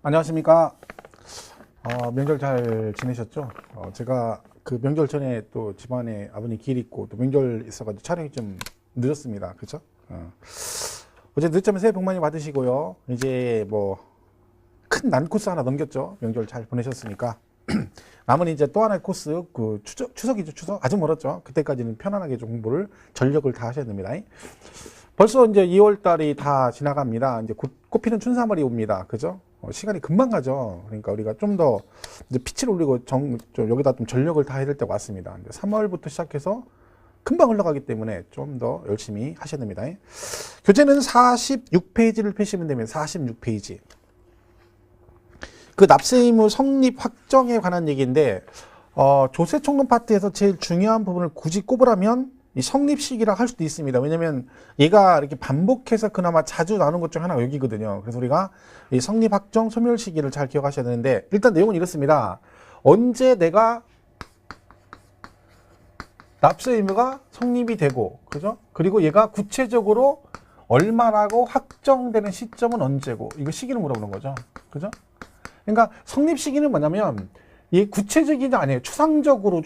안녕하십니까. 명절 잘 지내셨죠? 제가 그 명절 전에 또 집안에 아버님 길 있고 또 명절 있어가지고 촬영이 좀 늦었습니다. 그죠? 어제 늦자면 새해 복 많이 받으시고요. 이제 뭐 큰 난 코스 하나 넘겼죠. 명절 잘 보내셨으니까. 남은 이제 또 하나의 코스, 그 추석이죠. 추석 아직 멀었죠. 그때까지는 편안하게 좀 공부를 전력을 다 하셔야 됩니다. 벌써 이제 2월 달이 다 지나갑니다. 이제 곧 꽃피는 춘삼월이 옵니다. 그죠? 시간이 금방 가죠. 그러니까 우리가 좀 더 이제 피치를 올리고 좀 여기다 좀 전력을 다 해야 될 때가 왔습니다. 이제 3월부터 시작해서 금방 흘러가기 때문에 좀 더 열심히 하셔야 됩니다. 교재는 46페이지를 펴시면 됩니다. 46페이지. 그 납세 의무 성립 확정에 관한 얘기인데, 조세 총론 파트에서 제일 중요한 부분을 굳이 꼽으라면 이 성립 시기라 할 수도 있습니다. 왜냐면 얘가 이렇게 반복해서 그나마 자주 나오는 것 중 하나가 여기거든요. 그래서 우리가 이 성립 확정 소멸 시기를 잘 기억하셔야 되는데, 일단 내용은 이렇습니다. 언제 내가 납세 의무가 성립이 되고, 그죠? 그리고 얘가 구체적으로 얼마라고 확정되는 시점은 언제고, 이거 시기를 물어보는 거죠. 그죠? 그러니까 성립 시기는 뭐냐면 이 구체적이지 아니에요. 추상적으로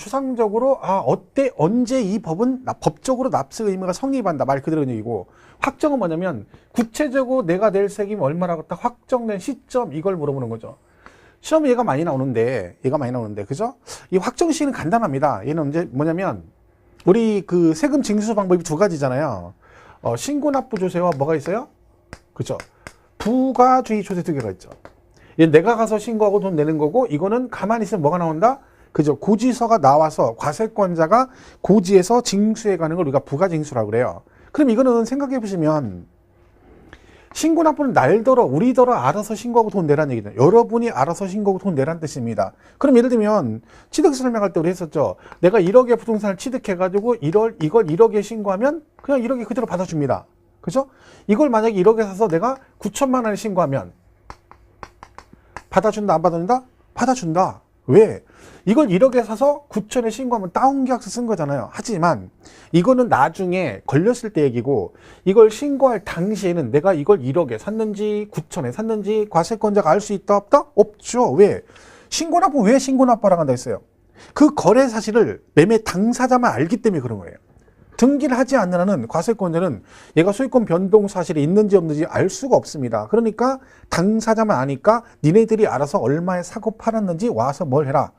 언제 이 법은 법적으로 납세 의무가 성립한다 말 그대로 얘기고, 확정은 뭐냐면 구체적으로 내가 낼 세금이 얼마라고 딱 확정된 시점, 이걸 물어보는 거죠. 시험에 얘가 많이 나오는데 그죠? 이 확정 시기는 간단합니다. 얘는 이제 뭐냐면 우리 그 세금 징수 방법이 두 가지잖아요. 신고납부조세와 뭐가 있어요? 그죠? 부가주의 조세 두 개가 있죠. 얘 내가 가서 신고하고 돈 내는 거고, 이거는 가만히 있으면 뭐가 나온다? 그죠? 고지서가 나와서 과세권자가 고지에서 징수해 가는 걸 우리가 부가징수라고 그래요. 그럼 이거는 생각해 보시면 신고납부는 날더러 우리더러 알아서 신고하고 돈 내라는 얘기죠. 여러분이 알아서 신고하고 돈 내라는 뜻입니다. 그럼 예를 들면 취득세 설명할 때 우리 했었죠. 내가 1억의 부동산을 취득해가지고 이걸 1억에 신고하면 그냥 1억에 그대로 받아줍니다. 그죠? 이걸 만약에 1억에 사서 내가 9천만 원에 신고하면 받아준다, 안 받아준다? 받아준다. 왜? 이걸 1억에 사서 9천에 신고하면 다운계약서 쓴 거잖아요. 하지만 이거는 나중에 걸렸을 때 얘기고, 이걸 신고할 당시에는 내가 이걸 1억에 샀는지 9천에 샀는지 과세권자가 알 수 있다, 없다? 없죠. 왜? 신고납부 왜 신고납부라고 한다 했어요? 그 거래 사실을 매매 당사자만 알기 때문에 그런 거예요. 등기를 하지 않는 한은 과세권자는 얘가 소유권 변동 사실이 있는지 없는지 알 수가 없습니다. 그러니까 당사자만 아니까 니네들이 알아서 얼마에 사고 팔았는지 와서 뭘 해라?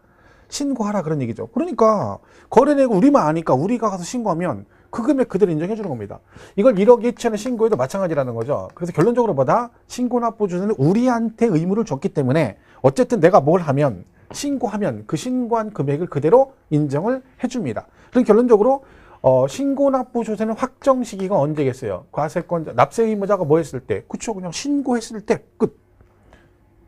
신고하라, 그런 얘기죠. 그러니까 거래내고 우리만 아니까 우리가 가서 신고하면 그 금액 그대로 인정해 주는 겁니다. 이걸 1억 2천에 신고해도 마찬가지라는 거죠. 그래서 결론적으로 뭐다? 신고납부조세는 우리한테 의무를 줬기 때문에 어쨌든 내가 뭘 하면, 신고하면 그 신고한 금액을 그대로 인정을 해줍니다. 그럼 결론적으로 신고납부조세는 확정 시기가 언제겠어요? 과세권자, 납세 의무자가 뭐 했을 때? 그쵸, 그냥 신고했을 때 끝.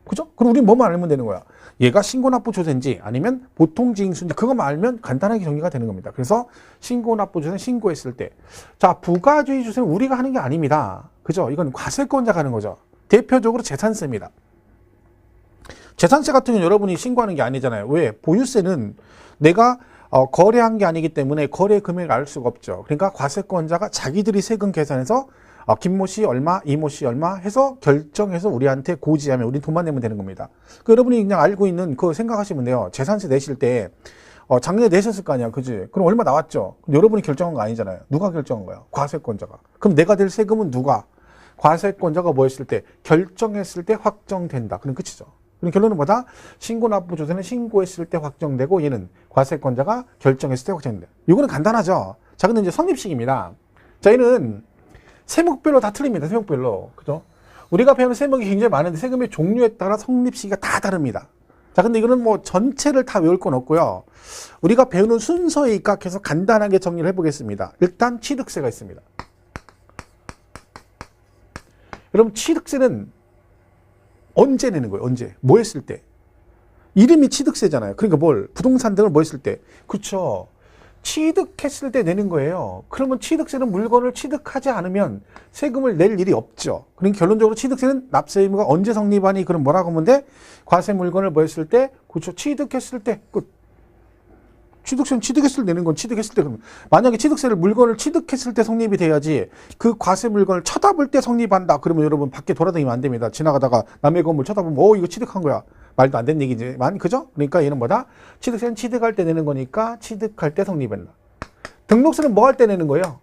그죠? 그럼 우리 뭐만 알면 되는 거야? 얘가 신고납부조세인지 아니면 보통징수인지 그것만 알면 간단하게 정리가 되는 겁니다. 그래서 신고납부조세는 신고했을 때. 자, 부가주의 조세는 우리가 하는 게 아닙니다. 그죠? 이건 과세권자가 하는 거죠. 대표적으로 재산세입니다. 재산세 같은 경우는 여러분이 신고하는 게 아니잖아요. 왜? 보유세는 내가 거래한 게 아니기 때문에 거래 금액을 알 수가 없죠. 그러니까 과세권자가 자기들이 세금 계산해서 김모 씨 얼마, 이모 씨 얼마 해서 결정해서 우리한테 고지하면 우리 돈만 내면 되는 겁니다. 여러분이 그냥 알고 있는 그거 생각하시면 돼요. 재산세 내실 때 작년에 내셨을 거 아니야, 그지? 그럼 얼마 나왔죠? 그럼 여러분이 결정한 거 아니잖아요. 누가 결정한 거야? 과세권자가. 그럼 내가 될 세금은 누가? 과세권자가 뭐 했을 때? 결정했을 때 확정된다. 그럼 끝이죠. 그럼 결론은 뭐다? 신고납부조세는 신고했을 때 확정되고, 얘는 과세권자가 결정했을 때 확정된다. 이거는 간단하죠. 자, 근데 이제 성립식입니다. 자, 얘는 세목별로 다 틀립니다. 세목별로. 그죠? 우리가 배우는 세목이 굉장히 많은데 세금의 종류에 따라 성립시기가 다 다릅니다. 자, 근데 이거는 뭐 전체를 다 외울 건 없고요. 우리가 배우는 순서에 입각해서 간단하게 정리를 해보겠습니다. 일단 취득세가 있습니다. 여러분, 취득세는 언제 내는 거예요? 언제? 뭐 했을 때? 이름이 취득세잖아요. 그러니까 뭘? 부동산 등을 뭐 했을 때? 그쵸. 취득했을 때 내는 거예요. 그러면 취득세는 물건을 취득하지 않으면 세금을 낼 일이 없죠. 그러니까 결론적으로 취득세는 납세 의무가 언제 성립하니? 그럼 뭐라고 하면 돼? 과세 물건을 뭐 했을 때? 그쵸. 취득했을 때 끝. 취득세는 취득했을 때 내는 건 취득했을 때, 만약에 취득세를 물건을 취득했을 때 성립이 돼야지 그 과세 물건을 쳐다볼 때 성립한다. 그러면 여러분 밖에 돌아다니면 안 됩니다. 지나가다가 남의 건물 쳐다보면 이거 취득한 거야. 말도 안 되는 얘기지만, 그죠? 그러니까 얘는 뭐다? 취득세는 취득할 때 내는 거니까 취득할 때 성립한다. 등록세는 뭐 할 때 내는 거예요?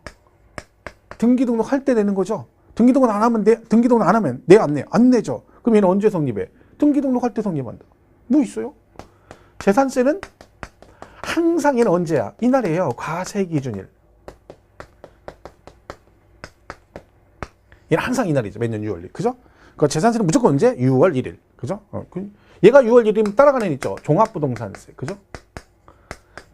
등기 등록할 때 내는 거죠. 등기 등록 안 하면 등기 등록 안 하면 안 내죠. 그럼 얘는 언제 성립해? 등기 등록할 때 성립한다. 뭐 있어요? 재산세는 항상 얘는 언제야? 이날이에요. 과세 기준일. 얘는 항상 이날이죠. 매년 6월 1일. 그죠? 그러니까 재산세는 무조건 언제? 6월 1일. 그죠? 얘가 6월 1일이면 따라가는 애 있죠. 종합부동산세. 그죠?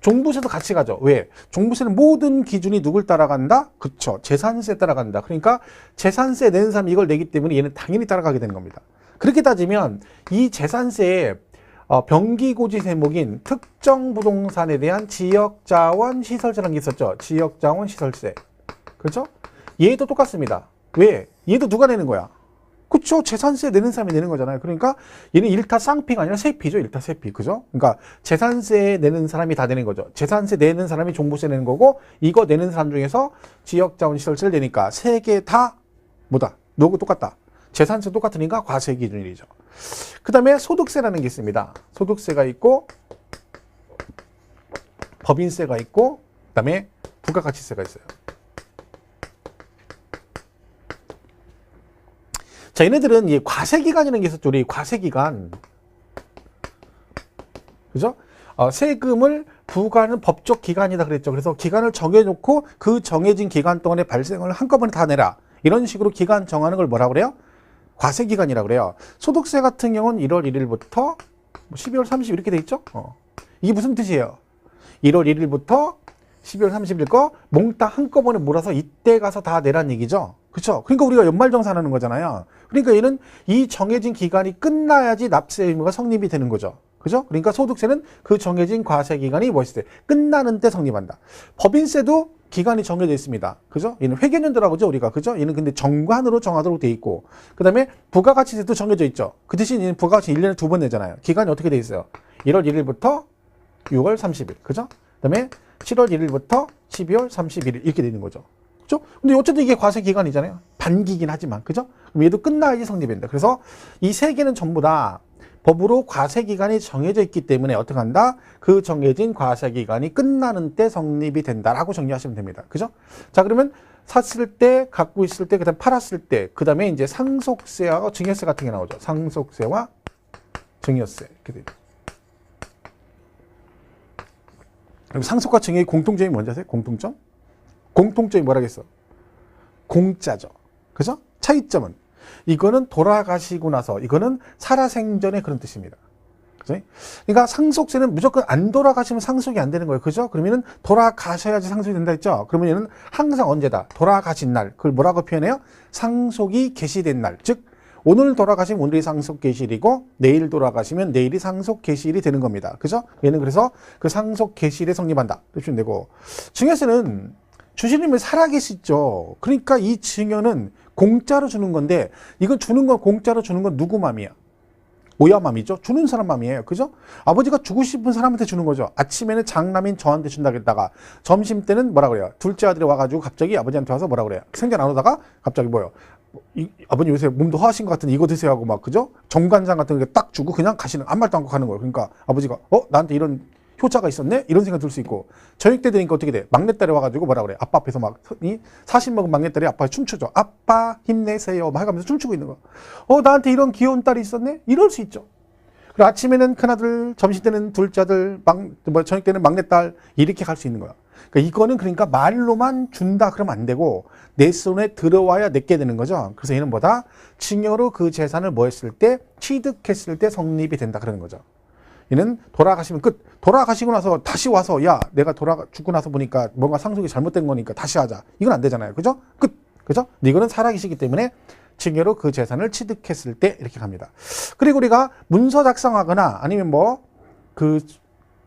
종부세도 같이 가죠. 왜? 종부세는 모든 기준이 누굴 따라간다? 그쵸. 재산세 따라간다. 그러니까 재산세 내는 사람이 이걸 내기 때문에 얘는 당연히 따라가게 되는 겁니다. 그렇게 따지면 이 재산세의 병기고지 세목인 특정 부동산에 대한 지역자원 시설세라는 게 있었죠. 지역자원 시설세. 그렇죠? 얘도 똑같습니다. 왜? 얘도 누가 내는 거야? 그쵸? 재산세 내는 사람이 내는 거잖아요. 그러니까 얘는 일타 쌍피가 아니라 세피죠. 일타 세피. 그죠? 그러니까 재산세 내는 사람이 다 내는 거죠. 재산세 내는 사람이 종부세 내는 거고, 이거 내는 사람 중에서 지역자원시설세를 내니까 세 개 다 뭐다? 너하고 똑같다. 재산세 똑같으니까 과세 기준일이죠. 그 다음에 소득세라는 게 있습니다. 소득세가 있고, 법인세가 있고, 그 다음에 부가가치세가 있어요. 자, 얘네들은 이 과세기간이라는 게 있었죠. 우리 과세기간. 그죠? 세금을 부과하는 법적 기간이다 그랬죠. 그래서 기간을 정해놓고 그 정해진 기간 동안에 발생을 한꺼번에 다 내라. 이런 식으로 기간 정하는 걸 뭐라고 그래요? 과세기간이라고 그래요. 소득세 같은 경우는 1월 1일부터 12월 30일 이렇게 돼 있죠? 이게 무슨 뜻이에요? 1월 1일부터 12월 30일 거 몽땅 한꺼번에 몰아서 이때 가서 다 내란 얘기죠. 그렇죠? 그러니까 우리가 연말정산하는 거잖아요. 그러니까 얘는 이 정해진 기간이 끝나야지 납세 의무가 성립이 되는 거죠. 그죠? 그러니까 소득세는 그 정해진 과세 기간이 뭐 있을 때 끝나는 때 성립한다. 법인세도 기간이 정해져 있습니다. 그죠? 얘는 회계연도라고 하죠, 우리가. 그죠? 얘는 근데 정관으로 정하도록 돼 있고, 그 다음에 부가가치세도 정해져 있죠. 그 대신 얘는 부가가치 1년에 2번 내잖아요. 기간이 어떻게 돼 있어요? 1월 1일부터 6월 30일. 그죠? 그 다음에 7월 1일부터 12월 31일 이렇게 되는 거죠. 그죠? 근데 어쨌든 이게 과세 기간이잖아요. 반기긴 하지만. 그죠? 그럼 얘도 끝나야지 성립된다. 그래서 이 세 개는 전부 다 법으로 과세 기간이 정해져 있기 때문에 어떻게 한다? 그 정해진 과세 기간이 끝나는 때 성립이 된다라고 정리하시면 됩니다. 그죠? 자, 그러면 샀을 때, 갖고 있을 때, 그다음 팔았을 때, 그다음에 이제 상속세와 증여세 같은 게 나오죠. 상속세와 증여세 이렇게 됩니다. 그럼 상속과 증여의 공통점이 뭔지 아세요? 공통점? 공통점이 뭐라겠어? 공짜죠. 그죠? 차이점은 이거는 돌아가시고 나서, 이거는 살아생전에 그런 뜻입니다. 그죠? 그러니까 상속세는 무조건 안 돌아가시면 상속이 안 되는 거예요. 그죠? 그러면은 돌아가셔야지 상속이 된다 했죠? 그러면 얘는 항상 언제다? 돌아가신 날. 그걸 뭐라고 표현해요? 상속이 개시된 날. 즉, 오늘 돌아가시면 오늘이 상속 개시일이고, 내일 돌아가시면 내일이 상속 개시일이 되는 겁니다. 그죠? 얘는 그래서 그 상속 개시일에 성립한다. 이렇게 되고, 증여세는 주시님이 살아계시죠. 그러니까 이 증여는 공짜로 주는 건데, 이건 주는 건 공짜로 주는 건 누구 맘이야? 오야 맘이죠. 주는 사람 맘이에요. 그죠? 아버지가 주고 싶은 사람한테 주는 거죠. 아침에는 장남인 저한테 준다고 했다가 점심 때는 뭐라 그래요? 둘째 아들이 와가지고 갑자기 아버지한테 와서 뭐라 그래요? 생전 안 오다가 갑자기 뭐요? 아버님 요새 몸도 허하신 것 같은데 이거 드세요 하고 막, 그죠? 정관장 같은 거 딱 주고 그냥 가시는, 아무 말도 안 하고 가는 거예요. 그러니까 아버지가 나한테 이런 효자가 있었네? 이런 생각 들 수 있고, 저녁 때 되니까 어떻게 돼? 막내딸이 와가지고 뭐라 그래? 아빠 앞에서 막, 40 먹은 막내딸이 아빠 춤추죠. 아빠 힘내세요 막 하면서 춤추고 있는 거. 나한테 이런 귀여운 딸이 있었네? 이럴 수 있죠. 그리고 아침에는 큰아들, 점심 때는 둘째 아들, 저녁 때는 막내딸, 이렇게 갈 수 있는 거야. 그러니까 이거는 그러니까 말로만 준다 그러면 안 되고, 내 손에 들어와야 내게 되는 거죠. 그래서 얘는 뭐다? 증여로 그 재산을 뭐 했을 때? 취득했을 때 성립이 된다 그러는 거죠. 얘는 돌아가시면 끝. 돌아가시고 나서 다시 와서, 야, 내가 죽고 나서 보니까 뭔가 상속이 잘못된 거니까 다시 하자. 이건 안 되잖아요. 그죠? 끝. 그죠? 근데 이거는 살아계시기 때문에 증여로 그 재산을 취득했을 때 이렇게 갑니다. 그리고 우리가 문서 작성하거나 아니면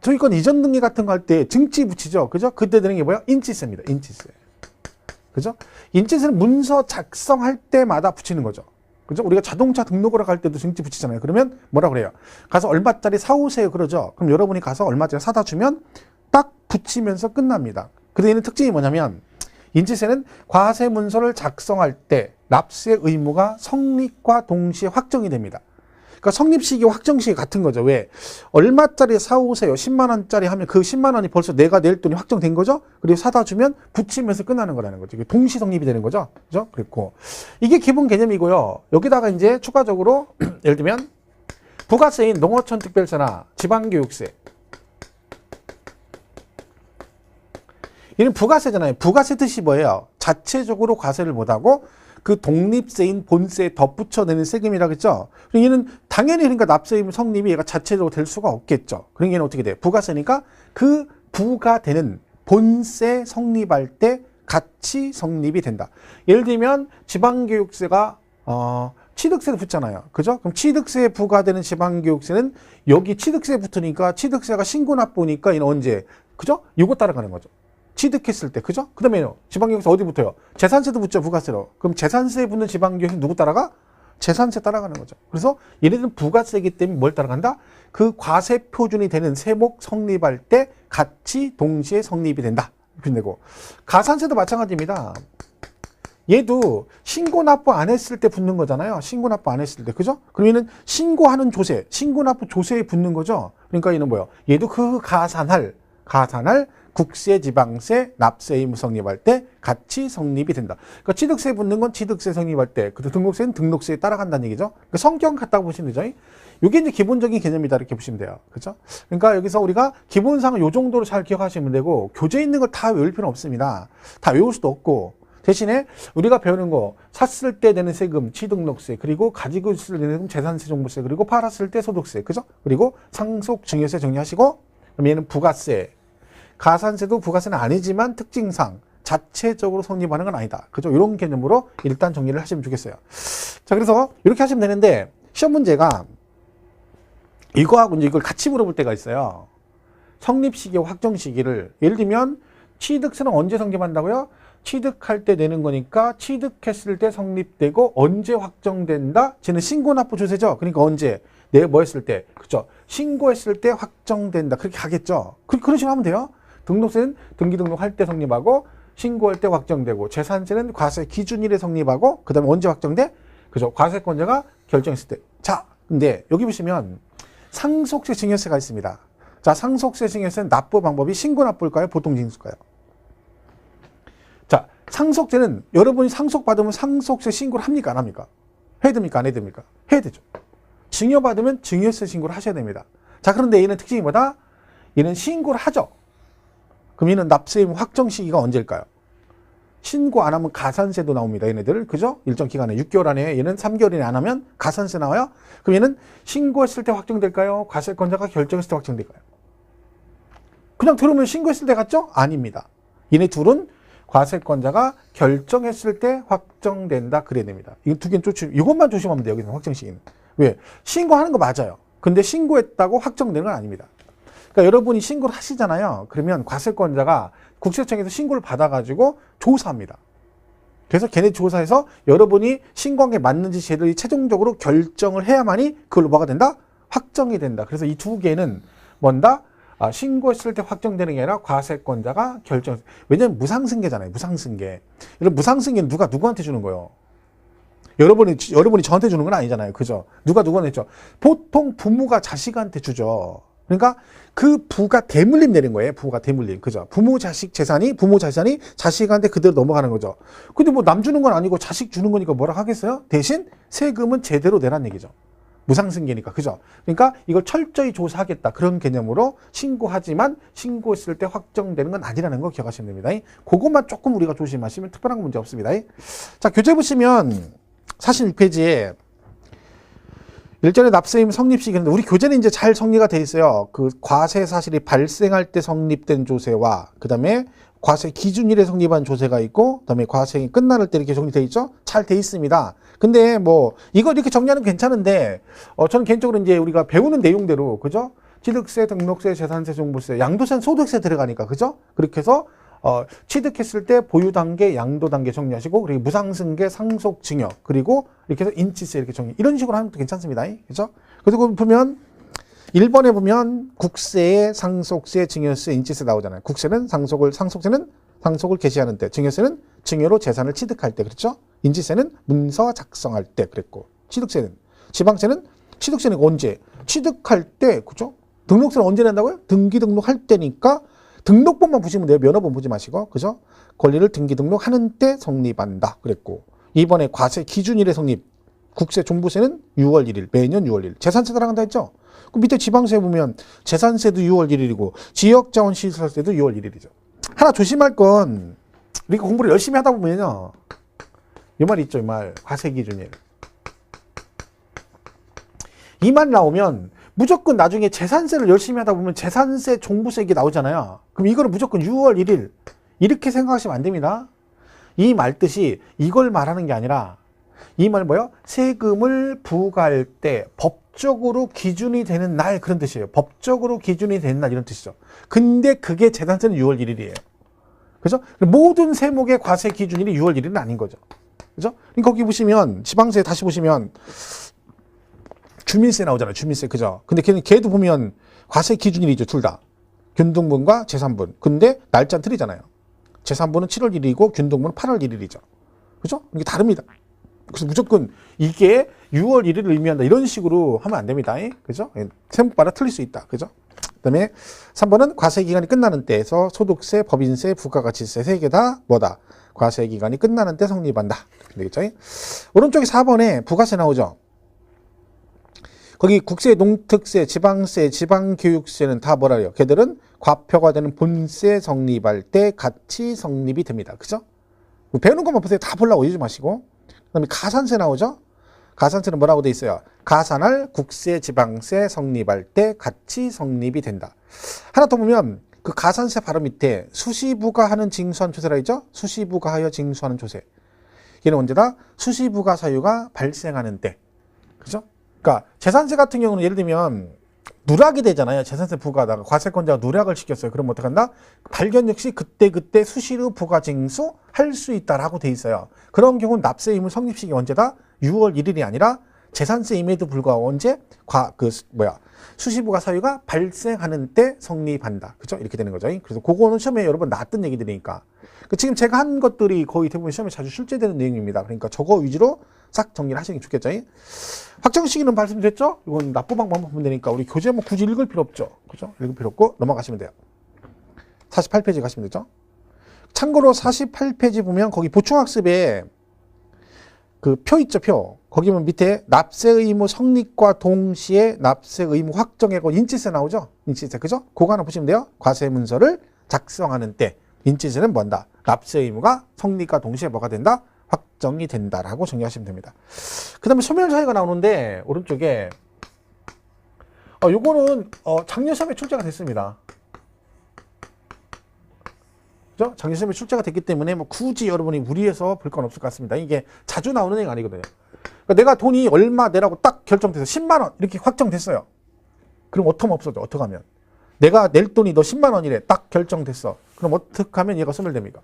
소유권 이전 등기 같은 거 할 때 증지 붙이죠. 그죠? 그때 되는 게 뭐야? 인치세입니다. 인치세. 그죠? 인치세는 문서 작성할 때마다 붙이는 거죠. 그죠? 우리가 자동차 등록을 할 때도 증지 붙이잖아요. 그러면 뭐라 그래요? 가서 얼마짜리 사오세요. 그러죠? 그럼 여러분이 가서 얼마짜리 사다 주면 딱 붙이면서 끝납니다. 그래서 얘는 특징이 뭐냐면 인지세는 과세 문서를 작성할 때 납세 의무가 성립과 동시에 확정이 됩니다. 그러니까 성립 시기와 확정 시기 같은 거죠. 왜? 얼마짜리 사오세요? 10만 원짜리 하면 그 10만 원이 벌써 내가 낼 돈이 확정된 거죠? 그리고 사다 주면 붙이면서 끝나는 거라는 거죠. 동시 성립이 되는 거죠. 그죠? 그렇고. 이게 기본 개념이고요. 여기다가 이제 추가적으로 예를 들면 부가세인 농어촌 특별세나 지방교육세. 얘는 부가세잖아요. 부가세 뜻이 뭐예요? 자체적으로 과세를 못하고 그 독립세인 본세에 덧붙여내는 세금이라고 했죠. 얘는 당연히 그러니까 납세의무 성립이 얘가 자체적으로 될 수가 없겠죠. 그러니까 얘는 어떻게 돼요? 부가세니까 그 부가되는 본세 성립할 때 같이 성립이 된다. 예를 들면 지방교육세가 취득세도 붙잖아요. 그죠? 그럼 취득세에 부과되는 지방교육세는 여기 취득세 붙으니까 취득세가 신고납부니까 얘는 언제? 그죠? 이거 따라가는 거죠. 취득했을 때, 그죠? 그 다음에요. 지방교육세 어디 붙어요? 재산세도 붙죠, 부가세로. 그럼 재산세에 붙는 지방교육세 누구 따라가? 재산세 따라가는 거죠. 그래서 얘네들은 부가세이기 때문에 뭘 따라간다? 그 과세 표준이 되는 세목 성립할 때 같이 동시에 성립이 된다. 이렇게 되고. 가산세도 마찬가지입니다. 얘도 신고납부 안 했을 때 붙는 거잖아요. 신고납부 안 했을 때, 그죠? 그럼 얘는 신고하는 조세, 신고납부 조세에 붙는 거죠. 그러니까 얘는 뭐예요? 얘도 그 가산할 국세, 지방세, 납세 의무 성립할 때 같이 성립이 된다. 그러니까 취득세 붙는 건 취득세 성립할 때, 그 등록세는 등록세에 따라간다는 얘기죠. 그러니까 성격 같다고 보시면 되죠. 이게 이제 기본적인 개념이다 이렇게 보시면 돼요. 그렇죠? 그러니까 여기서 우리가 기본상은 요 정도로 잘 기억하시면 되고 교재에 있는 걸 다 외울 필요는 없습니다. 다 외울 수도 없고 대신에 우리가 배우는 거 샀을 때 내는 세금, 취등록세, 그리고 가지고 있을 때 내는 재산세, 종부세, 그리고 팔았을 때 소득세, 그죠? 그리고 상속 증여세 정리하시고 그럼 얘는 부가세. 가산세도 부가세는 아니지만 특징상 자체적으로 성립하는 건 아니다. 그죠? 이런 개념으로 일단 정리를 하시면 좋겠어요. 자, 그래서 이렇게 하시면 되는데 시험 문제가 이거하고 이제 이걸 같이 물어볼 때가 있어요. 성립 시기와 확정 시기를 예를 들면 취득세는 언제 성립한다고요? 취득할 때 내는 거니까 취득했을 때 성립되고 언제 확정된다? 쟤는 신고납부 조세죠. 그러니까 언제? 내가 뭐 했을 때? 그죠? 신고했을 때 확정된다. 그렇게 가겠죠. 그런 식으로 하면 돼요. 등록세는 등기 등록할 때 성립하고 신고할 때 확정되고 재산세는 과세 기준일에 성립하고 그 다음에 언제 확정돼? 그죠? 과세권자가 결정했을 때. 자, 근데 여기 보시면 상속세 증여세가 있습니다. 자, 상속세 증여세는 납부 방법이 신고납부일까요? 보통징수일까요? 자, 상속세는 여러분이 상속받으면 상속세 신고를 합니까? 안 합니까? 해야 됩니까? 안 해야 됩니까? 해야 되죠. 증여받으면 증여세 신고를 하셔야 됩니다. 자, 그런데 얘는 특징이 뭐다? 얘는 신고를 하죠. 그럼 얘는 납세의무 확정 시기가 언제일까요? 신고 안 하면 가산세도 나옵니다. 얘네들. 그죠? 일정 기간에 6개월 안에 얘는 3개월 이내 안 하면 가산세 나와요. 그럼 얘는 신고했을 때 확정될까요? 과세권자가 결정했을 때 확정될까요? 그냥 들으면 신고했을 때 같죠? 아닙니다. 얘네 둘은 과세권자가 결정했을 때 확정된다. 그래야 됩니다. 이 두 개는 이것만 조심하면 돼요. 여기는 확정 시기는. 왜? 신고하는 거 맞아요. 근데 신고했다고 확정되는 건 아닙니다. 그러니까 여러분이 신고를 하시잖아요. 그러면 과세권자가 국세청에서 신고를 받아가지고 조사합니다. 그래서 걔네 조사해서 여러분이 신고한 게 맞는지 쟤들이 최종적으로 결정을 해야만이 그걸로 뭐가 된다? 확정이 된다. 그래서 이 두 개는 뭔다? 신고했을 때 확정되는 게 아니라 과세권자가 결정. 왜냐면 무상승계잖아요. 무상승계. 이런 무상승계는 누가 누구한테 주는 거예요? 여러분이 저한테 주는 건 아니잖아요. 그죠? 누가 누구한테 줘? 보통 부모가 자식한테 주죠. 그러니까 그 부가 대물림 내는 거예요. 부가 대물림. 그죠? 부모 자식 재산이 자식한테 그대로 넘어가는 거죠. 근데 뭐 남 주는 건 아니고 자식 주는 거니까 뭐라 하겠어요? 대신 세금은 제대로 내란 얘기죠. 무상승계니까. 그죠? 그러니까 이걸 철저히 조사하겠다. 그런 개념으로 신고하지만 신고했을 때 확정되는 건 아니라는 거 기억하시면 됩니다. 그것만 조금 우리가 조심하시면 특별한 문제 없습니다. 자, 교재 보시면 46페이지에 일전에 납세의무 성립 시기인데 우리 교재는 이제 잘 정리가 돼 있어요. 그 과세 사실이 발생할 때 성립된 조세와 그다음에 과세 기준일에 성립한 조세가 있고 그다음에 과세가 끝날 때 이렇게 정리돼 있죠. 잘 돼 있습니다. 근데 뭐 이거 이렇게 정리하는 건 괜찮은데 저는 개인적으로 이제 우리가 배우는 내용대로 그죠? 취득세, 등록세, 재산세, 종부세, 양도세는 소득세 들어가니까 그죠? 그렇게 해서 취득했을 때 보유 단계, 양도 단계 정리하시고 그리고 무상승계, 상속 증여 그리고 이렇게 해서 인치세 이렇게 정리 이런 식으로 하면 또 괜찮습니다. 그죠? 그리고 보면 1번에 보면 국세에 상속세, 증여세, 인지세 나오잖아요. 국세는 상속세는 상속을 개시하는 때, 증여세는 증여로 재산을 취득할 때, 그렇죠? 인지세는 문서 작성할 때 그랬고, 지방세는 취득세는 언제? 취득할 때, 그죠? 등록세는 언제 낸다고요? 등기 등록할 때니까 등록본만 보시면 돼요. 면허본 보지 마시고, 그죠? 권리를 등기 등록하는 때 성립한다 그랬고, 이번에 과세 기준일의 성립, 국세 종부세는 6월 1일, 매년 6월 1일. 재산세 들어간다 했죠? 그 밑에 지방세 보면 재산세도 6월 1일이고 지역자원시설세도 6월 1일이죠. 하나 조심할 건, 우리가 공부를 열심히 하다 보면요, 이 말 있죠, 이 말. 과세 기준일. 이 말 나오면 무조건 나중에 재산세를 열심히 하다 보면 재산세, 종부세 이게 나오잖아요. 그럼 이거를 무조건 6월 1일 이렇게 생각하시면 안 됩니다. 이 말 뜻이 이걸 말하는 게 아니라, 이 말 뭐예요? 세금을 부과할 때 법적으로 기준이 되는 날, 그런 뜻이에요. 법적으로 기준이 되는 날, 이런 뜻이죠. 근데 그게 재산세는 6월 1일이에요. 그죠? 모든 세목의 과세 기준일이 6월 1일은 아닌 거죠. 그죠? 거기 보시면 지방세 다시 보시면 주민세 나오잖아요. 주민세, 그죠? 근데 걔도 보면 과세 기준일이죠. 둘 다. 균등분과 재산분. 근데 날짜는 틀리잖아요. 재산분은 7월 1일이고 균등분은 8월 1일이죠. 그죠? 이게 다릅니다. 그래서 무조건 이게 6월 1일을 의미한다, 이런 식으로 하면 안 됩니다. 그죠? 세목마다 틀릴 수 있다. 그죠? 그 다음에 3번은 과세기간이 끝나는 때에서 소득세, 법인세, 부가가치세 세 개 다 뭐다? 과세기간이 끝나는 때 성립한다. 되겠죠? 오른쪽에 4번에 부가세 나오죠? 거기 국세, 농특세, 지방세, 지방교육세는 다 뭐라 그래요? 걔들은 과표가 되는 본세 성립할 때 같이 성립이 됩니다. 그죠? 배우는 것만 보세요. 다 보려고 이러지 마시고. 그 다음에 가산세 나오죠? 가산세는 뭐라고 돼 있어요? 가산할 국세, 지방세 성립할 때 같이 성립이 된다. 하나 더 보면 그 가산세 바로 밑에 수시부가하는 징수한 조세라 있죠? 수시부가하여 징수하는 조세. 얘는 언제다? 수시부가 사유가 발생하는 때. 그죠? 그러니까 재산세 같은 경우는 예를 들면 누락이 되잖아요. 재산세 부과하다가 과세권자가 누락을 시켰어요. 그럼 어떡한다? 발견 역시 그때 수시로 부과 징수할 수 있다라고 돼 있어요. 그런 경우는 납세 의무 성립식이 언제다? 6월 1일이 아니라 재산세임에도 불구하고 언제? 수시부가 사유가 발생하는 때 성립한다. 그죠? 이렇게 되는 거죠. 그래서 그거는 시험에 여러 번 나왔던 얘기들이니까. 지금 제가 한 것들이 거의 대부분 시험에 자주 출제되는 내용입니다. 그러니까 저거 위주로 싹 정리를 하시는 게 좋겠죠. 확정 시기는 말씀드렸죠? 이건 납부방법만 보면 되니까 우리 교재 뭐 굳이 읽을 필요 없죠. 그죠? 읽을 필요 없고 넘어가시면 돼요. 48페이지 가시면 되죠. 참고로 48페이지 보면 거기 보충학습에 그 표 있죠, 표. 거기 보면 밑에 납세 의무 성립과 동시에 납세 의무 확정액 인지세 나오죠? 인지세, 그죠? 그거 하나 보시면 돼요. 과세 문서를 작성하는 때 인지세는 뭔다? 납세 의무가 성립과 동시에 뭐가 된다? 확정이 된다라고 정리하시면 됩니다. 그 다음에 소멸 사유가 나오는데 오른쪽에 요거는 작년 시험에 출제가 됐습니다. 그죠? 작년 시험에 출제가 됐기 때문에 뭐 굳이 여러분이 무리해서 볼 건 없을 것 같습니다. 이게 자주 나오는 얘기가 아니거든요. 그러니까 내가 돈이 얼마 내라고 딱 결정돼서 10만 원 이렇게 확정됐어요. 그럼 어떡하면 없어져? 어떡하면? 내가 낼 돈이 너 10만 원이래. 딱 결정됐어. 그럼 어떡하면 얘가 소멸됩니까?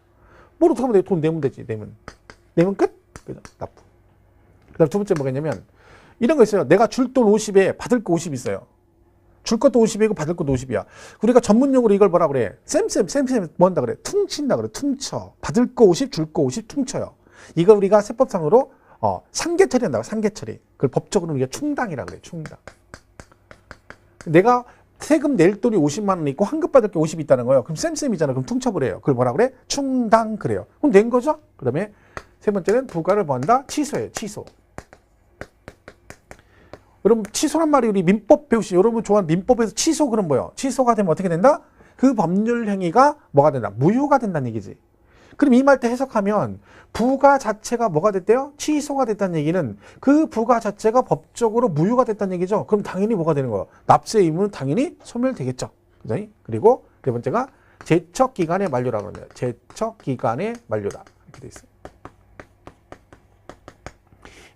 뭘 어떡하면 내 돈 내면 되지. 내면 끝? 그죠? 납부. 그 다음 두 번째 뭐겠냐면 이런 거 있어요. 내가 줄 돈 50에 받을 거 50 있어요. 줄 것도 50이고 받을 것도 50이야. 우리가 전문용어로 이걸 뭐라 그래? 쌤 뭐 한다 그래? 퉁친다 그래. 퉁쳐. 받을 거 50, 줄 거 50 퉁쳐요. 이거 우리가 세법상으로 상계처리 한다고. 상계처리. 그걸 법적으로 우리가 충당이라 그래. 충당. 내가 세금 낼 돈이 50만 원 있고 환급 받을 게 50 있다는 거예요. 그럼 쌤이잖아. 그럼 퉁쳐버려요. 그걸 뭐라 그래? 충당 그래요. 그럼 낸 거죠? 그 다음에 세 번째는 부과를 뭐 한다? 취소예요. 취소. 여러분 취소란 말이 우리 민법 배우시 여러분 좋아하는 민법에서 취소 그럼 뭐예요? 취소가 되면 어떻게 된다? 그 법률 행위가 뭐가 된다? 무효가 된다는 얘기지. 그럼 이 말 때 해석하면 부과 자체가 뭐가 됐대요? 취소가 됐다는 얘기는 그 부과 자체가 법적으로 무효가 됐다는 얘기죠. 그럼 당연히 뭐가 되는 거예요? 납세 의무는 당연히 소멸되겠죠. 그죠? 그리고 네 번째가 제척기간의 만료라고 합니다. 제척기간의 만료다. 이렇게 돼 있어요.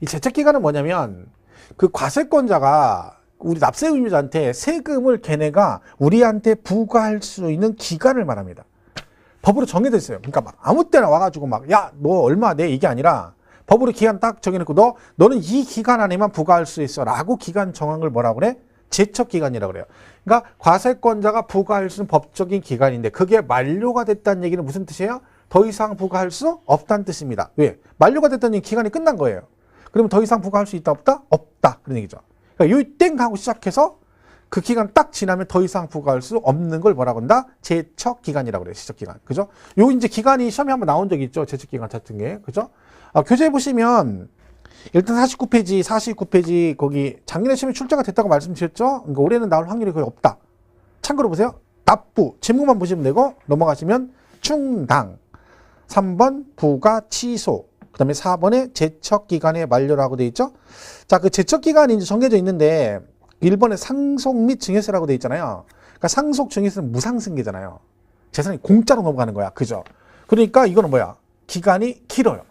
이 제척기간은 뭐냐면 그 과세권자가 우리 납세 의무자한테 세금을 걔네가 우리한테 부과할 수 있는 기간을 말합니다. 법으로 정해져 있어요. 그러니까 막 아무 때나 와가지고 막 야, 너 얼마 내 이게 아니라 법으로 기간 딱 정해놓고 너는 이 기간 안에만 부과할 수 있어 라고 기간 정한 걸 뭐라고 그래? 제척기간이라고 그래요. 그러니까 과세권자가 부과할 수 있는 법적인 기간인데 그게 만료가 됐다는 얘기는 무슨 뜻이에요? 더 이상 부과할 수 없다는 뜻입니다. 왜? 만료가 됐다는 기간이 끝난 거예요. 그러면 더 이상 부과할 수 있다 없다? 없다. 그런 얘기죠. 그러니까 요 땡 하고 시작해서 그 기간 딱 지나면 더 이상 부과할 수 없는 걸 뭐라고 한다? 제척기간이라고 그래요. 제척기간. 그죠? 요 이제 기간이 시험에 한번 나온 적이 있죠. 제척기간 같은 게. 그죠? 교재 보시면 일단 49페이지 거기 작년에 시험에 출제가 됐다고 말씀드렸죠? 그러니까 올해는 나올 확률이 거의 없다. 참고로 보세요. 납부. 제목만 보시면 되고 넘어가시면 충당. 3번 부과 취소. 그 다음에 4번에 제척기간의 만료라고 되어 있죠? 자, 그 제척기간이 이제 정해져 있는데 1번에 상속 및 증여세라고 되어 있잖아요. 그러니까 상속 증여세는 무상승계잖아요. 재산이 공짜로 넘어가는 거야. 그죠? 그러니까 이거는 뭐야? 기간이 길어요.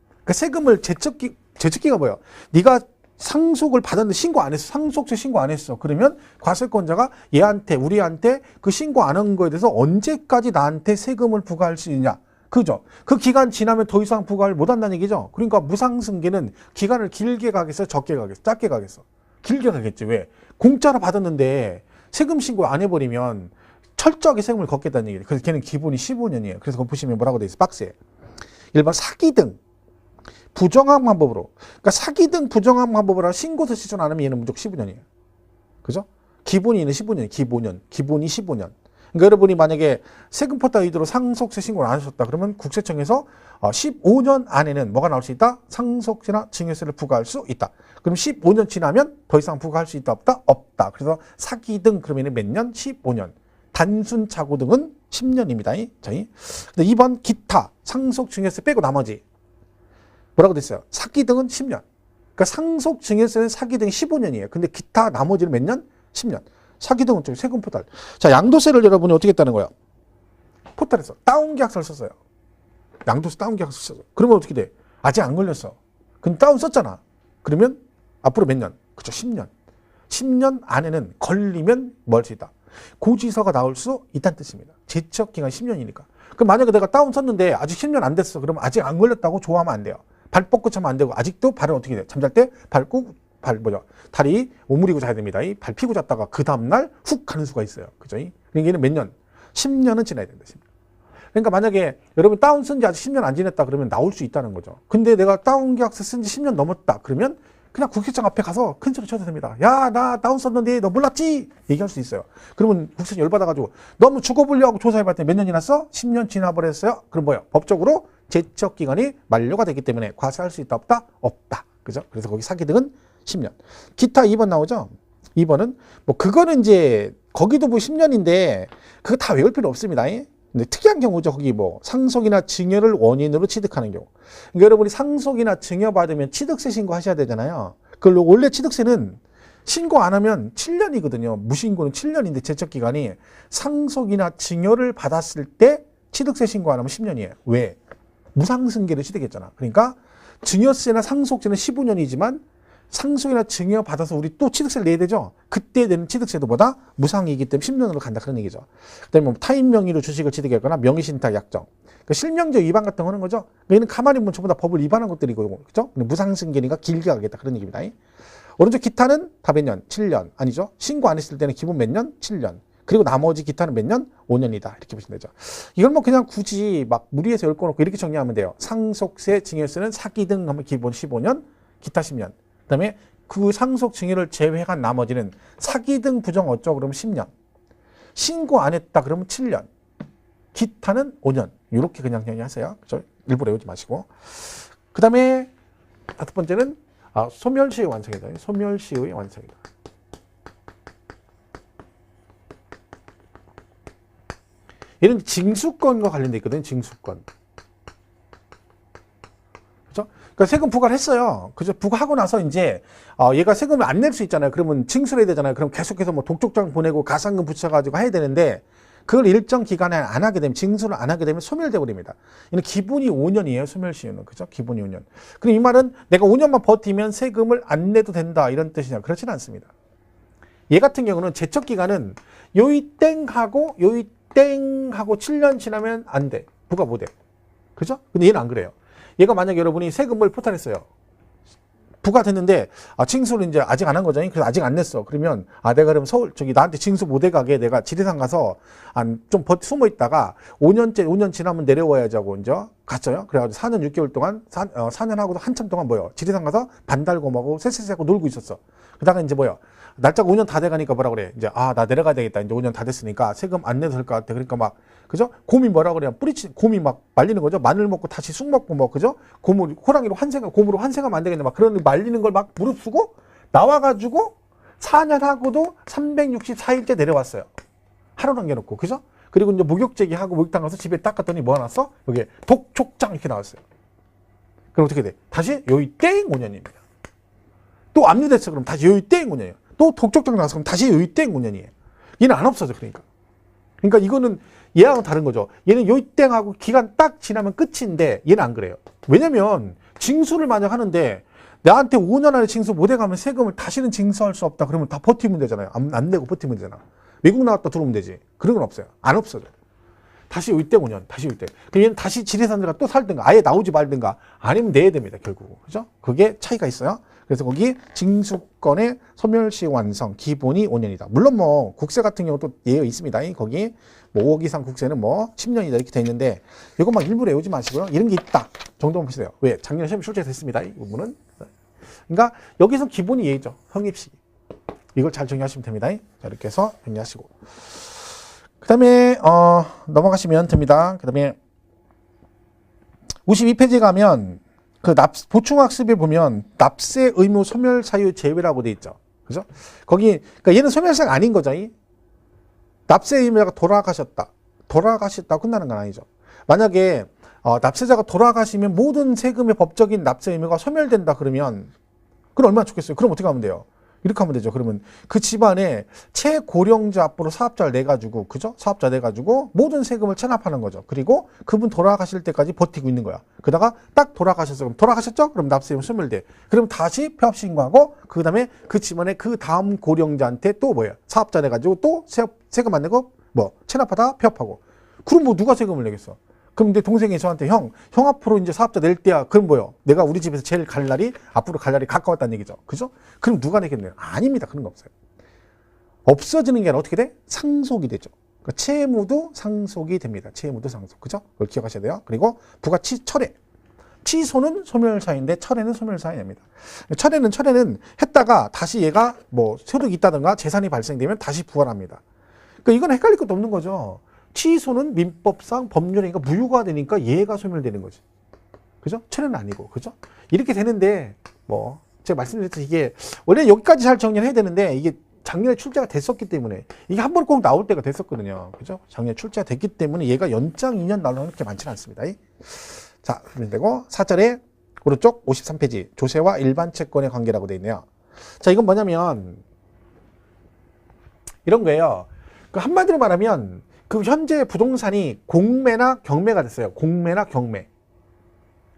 그러니까 세금을 제척기가 뭐예요? 네가 상속을 받았는데 신고 안 했어. 상속세 신고 안 했어. 그러면 과세권자가 얘한테, 우리한테 그 신고 안 한 거에 대해서 언제까지 나한테 세금을 부과할 수 있냐? 그죠? 그 기간 지나면 더 이상 부과를 못 한다는 얘기죠? 그러니까 무상승계는 기간을 길게 가겠어? 적게 가겠어? 짧게 가겠어? 길게 가겠지. 왜? 공짜로 받았는데 세금 신고 안 해버리면 철저하게 세금을 걷겠다는 얘기예요. 그래서 걔는 기본이 15년이에요. 그래서 그거 보시면 뭐라고 돼 있어? 박스에. 1번 사기 등 부정한 방법으로. 그러니까 사기 등 부정한 방법으로 신고서 실천 안 하면 얘는 무조건 15년이에요. 그죠? 기본이 15년, 기본이 15년. 그러니까 여러분이 만약에 세금 포탈 의도로 상속세 신고를 안 하셨다. 그러면 국세청에서 15년 안에는 뭐가 나올 수 있다? 상속세나 증여세를 부과할 수 있다. 그럼 15년 지나면 더 이상 부과할 수 있다 없다? 없다. 그래서 사기 등 그러면 몇 년? 15년. 단순 착오 등은 10년입니다. 저희. 근데 2번 기타 상속 증여세 빼고 나머지 뭐라고 됐어요? 사기 등은 10년. 그러니까 상속 증여세는 사기 등이 15년이에요. 근데 기타 나머지는 몇 년? 10년. 사기 등은 좀 세금 포탈. 자, 양도세를 여러분이 어떻게 했다는 거야? 포탈에서 다운 계약서를 썼어요. 양도세 다운 계약서 썼어. 그러면 어떻게 돼? 아직 안 걸렸어. 근데 다운 썼잖아. 그러면 앞으로 몇 년? 그쵸, 10년. 10년 안에는 걸리면 뭐 할 수 있다? 고지서가 나올 수 있다는 뜻입니다. 제척기간 10년이니까. 그럼 만약에 내가 다운 썼는데 아직 10년 안 됐어. 그러면 아직 안 걸렸다고 좋아하면 안 돼요. 발 뻗고 차면 안 되고 아직도 발은 어떻게 돼? 잠잘 때 다리 오므리고 자야 됩니다. 발 피고 잤다가 그 다음날 훅 가는 수가 있어요. 그죠? 그러니까 얘는 몇 년? 10년은 지나야 된다. 그러니까 만약에 여러분 다운 쓴 지 아직 10년 안 지났다 그러면 나올 수 있다는 거죠. 근데 내가 다운 계약서 쓴 지 10년 넘었다 그러면 그냥 국세청 앞에 가서 큰 소리 쳐도 됩니다. 야, 나 다운 썼는데 너 몰랐지? 얘기할 수 있어요. 그러면 국세청 열받아가지고 너무 죽어보려고 하고 조사해봤더니 몇 년 지났어? 10년 지나버렸어요. 그럼 뭐야? 법적으로 제척기간이 만료가 되기 때문에 과세할 수 있다 없다? 없다. 그죠? 그래서 거기 사기 등은 10년. 기타 2번 나오죠? 2번은 뭐 그거는 이제 거기도 뭐 10년인데 그거 다 외울 필요 없습니다. 근데 특이한 경우죠. 거기 뭐 상속이나 증여를 원인으로 취득하는 경우. 그러니까 여러분이 상속이나 증여 받으면 취득세 신고하셔야 되잖아요. 그걸로 원래 취득세는 신고 안 하면 7년이거든요. 무신고는 7년인데 제척기간이 상속이나 증여를 받았을 때 취득세 신고 안 하면 10년이에요. 왜? 무상승계를 취득했잖아. 그러니까 증여세나 상속세는 15년이지만 상속이나 증여 받아서 우리 또 취득세를 내야 되죠. 그때 내는 취득세도 보다 무상이기 때문에 10년으로 간다 그런 얘기죠. 그다음에 뭐 타인 명의로 주식을 취득했거나 명의신탁 약정, 그러니까 실명적 위반 같은 거 하는 거죠. 얘는 가만히 보면 전부 다 법을 위반한 것들이고, 그죠? 무상승계니까 길게 가겠다 그런 얘기입니다. 오른쪽 기타는 다 몇 년? 7년 아니죠? 신고 안 했을 때는 기본 몇 년? 7년. 그리고 나머지 기타는 몇 년? 5년이다. 이렇게 보시면 되죠. 이걸 뭐 그냥 굳이 막 무리해서 엮어놓고 이렇게 정리하면 돼요. 상속세, 증여세는 사기 등 하면 기본 15년, 기타 10년. 그다음에 그 상속 증여를 제외한 나머지는 사기 등 부정 어쩌고 그러면 10년. 신고 안 했다 그러면 7년. 기타는 5년. 이렇게 그냥 정리하세요. 그죠? 일부러 외우지 마시고. 그다음에 다섯 번째는 소멸시의 완성이다. 소멸시의 완성이다. 얘는 징수권과 관련돼 있거든요. 징수권. 그죠? 그러니까 세금 부과를 했어요. 그죠? 부과하고 나서 이제 얘가 세금을 안 낼 수 있잖아요. 그러면 징수를 해야 되잖아요. 그럼 계속해서 뭐 독촉장 보내고 가산금 붙여가지고 해야 되는데 그걸 일정 기간에 안 하게 되면 징수를 안 하게 되면 소멸돼 버립니다. 얘는 기본이 5년이에요. 소멸시효는. 그죠? 기본이 5년. 그럼 이 말은 내가 5년만 버티면 세금을 안 내도 된다 이런 뜻이냐? 그렇지는 않습니다. 얘 같은 경우는 제척 기간은 요이 땡 하고 요이 땡 하고 7년 지나면 안 돼. 부과 못 해. 그죠? 근데 얘는 안 그래요. 얘가 만약 여러분이 세금을 포탈했어요. 부가 됐는데 징수를 이제 아직 안 한 거잖아요. 그래서 아직 안 냈어. 그러면 내가 그럼 서울 저기 나한테 징수 못 해가게 내가 지리산 가서 좀 숨어 있다가 5년 지나면 내려와야지 하고 이제 갔어요. 그래가지고 4년 6개월 동안 4년 하고도 한참 동안 지리산 가서 반달고 뭐고 쎄쎄쎄하고 놀고 있었어. 그러다가 이제 날짜가 5년 다 돼가니까 뭐라 그래. 이제 나 내려가야 되겠다. 이제 5년 다 됐으니까 세금 안 내도 될 것 같아. 그러니까 막 그죠? 곰이 뭐라 그래요? 곰이 막 말리는 거죠. 마늘 먹고 다시 쑥 먹고 그죠? 호랑이로 곰으로 환생하면 안 되겠네. 막 그런 말리는 걸 막 무릅쓰고 나와가지고 4년 하고도 364일째 내려왔어요. 하루 남겨놓고 그죠? 그리고 이제 목욕제기 하고 목욕탕 가서 집에 닦았더니 뭐 나왔어? 여기 독촉장 이렇게 나왔어요. 그럼 어떻게 돼? 다시 요이 땡 5년입니다. 또 압류됐어. 그럼 다시 요이 땡 5년이에요. 또 독촉장 나왔어. 그럼 다시 요이 땡 5년이에요. 얘는 안 없어져. 그러니까 이거는 얘하고 다른 거죠. 얘는 요이 땡하고 기간 딱 지나면 끝인데 얘는 안 그래요. 왜냐면 징수를 만약 하는데 나한테 5년 안에 징수 못 해가면 세금을 다시는 징수할 수 없다. 그러면 다 버티면 되잖아요. 안 내고 버티면 되잖아. 외국 나왔다 들어오면 되지. 그런 건 없어요. 안 없어져. 다시 요이 땡 5년. 다시 요이 땡. 그럼 얘는 다시 지리산 들어가 또 살든가 아예 나오지 말든가 아니면 내야 됩니다. 결국. 그죠? 그게 차이가 있어요. 그래서 거기 징수권의 소멸시 완성 기본이 5년이다. 물론 국세 같은 경우도 예외 있습니다. 거기 5억 이상 국세는 10년이다 이렇게 돼 있는데 이거 막 일부러 외우지 마시고요. 이런 게 있다 정도만 보세요. 왜? 작년에 시험이 출제됐습니다. 이 부분은. 그러니까 여기서 기본이 예죠. 형입시기. 이걸 잘 정리하시면 됩니다. 자, 이렇게 해서 정리하시고 그 다음에 넘어가시면 됩니다. 그 다음에 52페이지 가면 보충학습에 보면 납세 의무 소멸 사유 제외라고 돼 있죠. 그죠? 그러니까 얘는 소멸사가 아닌 거죠. 납세 의무자가 돌아가셨다 끝나는 건 아니죠. 만약에 납세자가 돌아가시면 모든 세금의 법적인 납세 의무가 소멸된다 그러면 그럼 얼마나 좋겠어요. 그럼 어떻게 하면 돼요? 이렇게 하면 되죠. 그러면 그 집안에 최고령자 앞으로 사업자를 내가지고, 그죠? 사업자 내가지고 모든 세금을 체납하는 거죠. 그리고 그분 돌아가실 때까지 버티고 있는 거야. 그러다가 딱 돌아가셨어. 그럼 돌아가셨죠? 그럼 납세금 소멸돼. 그럼 다시 폐업 신고하고, 그 다음에 그 집안에 그 다음 고령자한테 또 사업자 내가지고 또 세금 안 내고 체납하다 폐업하고. 그럼 누가 세금을 내겠어? 그럼 내 동생이 저한테 형 앞으로 이제 사업자 낼 때야. 그럼 내가 우리 집에서 제일 앞으로 갈 날이 가까웠다는 얘기죠. 그죠? 그럼 누가 내겠네요? 아닙니다. 그런 거 없어요. 없어지는 게 아니라 어떻게 돼? 상속이 되죠. 그러니까 채무도 상속이 됩니다. 채무도 상속. 그죠? 그걸 기억하셔야 돼요. 그리고 철회. 취소는 소멸사유인데 철회는 소멸사유입니다. 철회는 했다가 다시 얘가 소득이 있다든가 재산이 발생되면 다시 부활합니다. 그러니까 이건 헷갈릴 것도 없는 거죠. 취소는 민법상 법률이니까 무효가 되니까 얘가 소멸되는 거지. 그죠? 철회는 아니고. 그죠? 이렇게 되는데, 제가 말씀드렸듯이 이게, 원래 여기까지 잘 정리를 해야 되는데, 이게 작년에 출제가 됐었기 때문에, 이게 한 번 꼭 나올 때가 됐었거든요. 그죠? 작년에 출제가 됐기 때문에 얘가 연장 2년 나오는 게 많지는 않습니다. 자, 그러면 되고, 4절에 오른쪽 53페이지, 조세와 일반 채권의 관계라고 되어 있네요. 자, 이건 뭐냐면, 이런 거예요. 한마디로 말하면, 현재 부동산이 공매나 경매가 됐어요. 공매나 경매.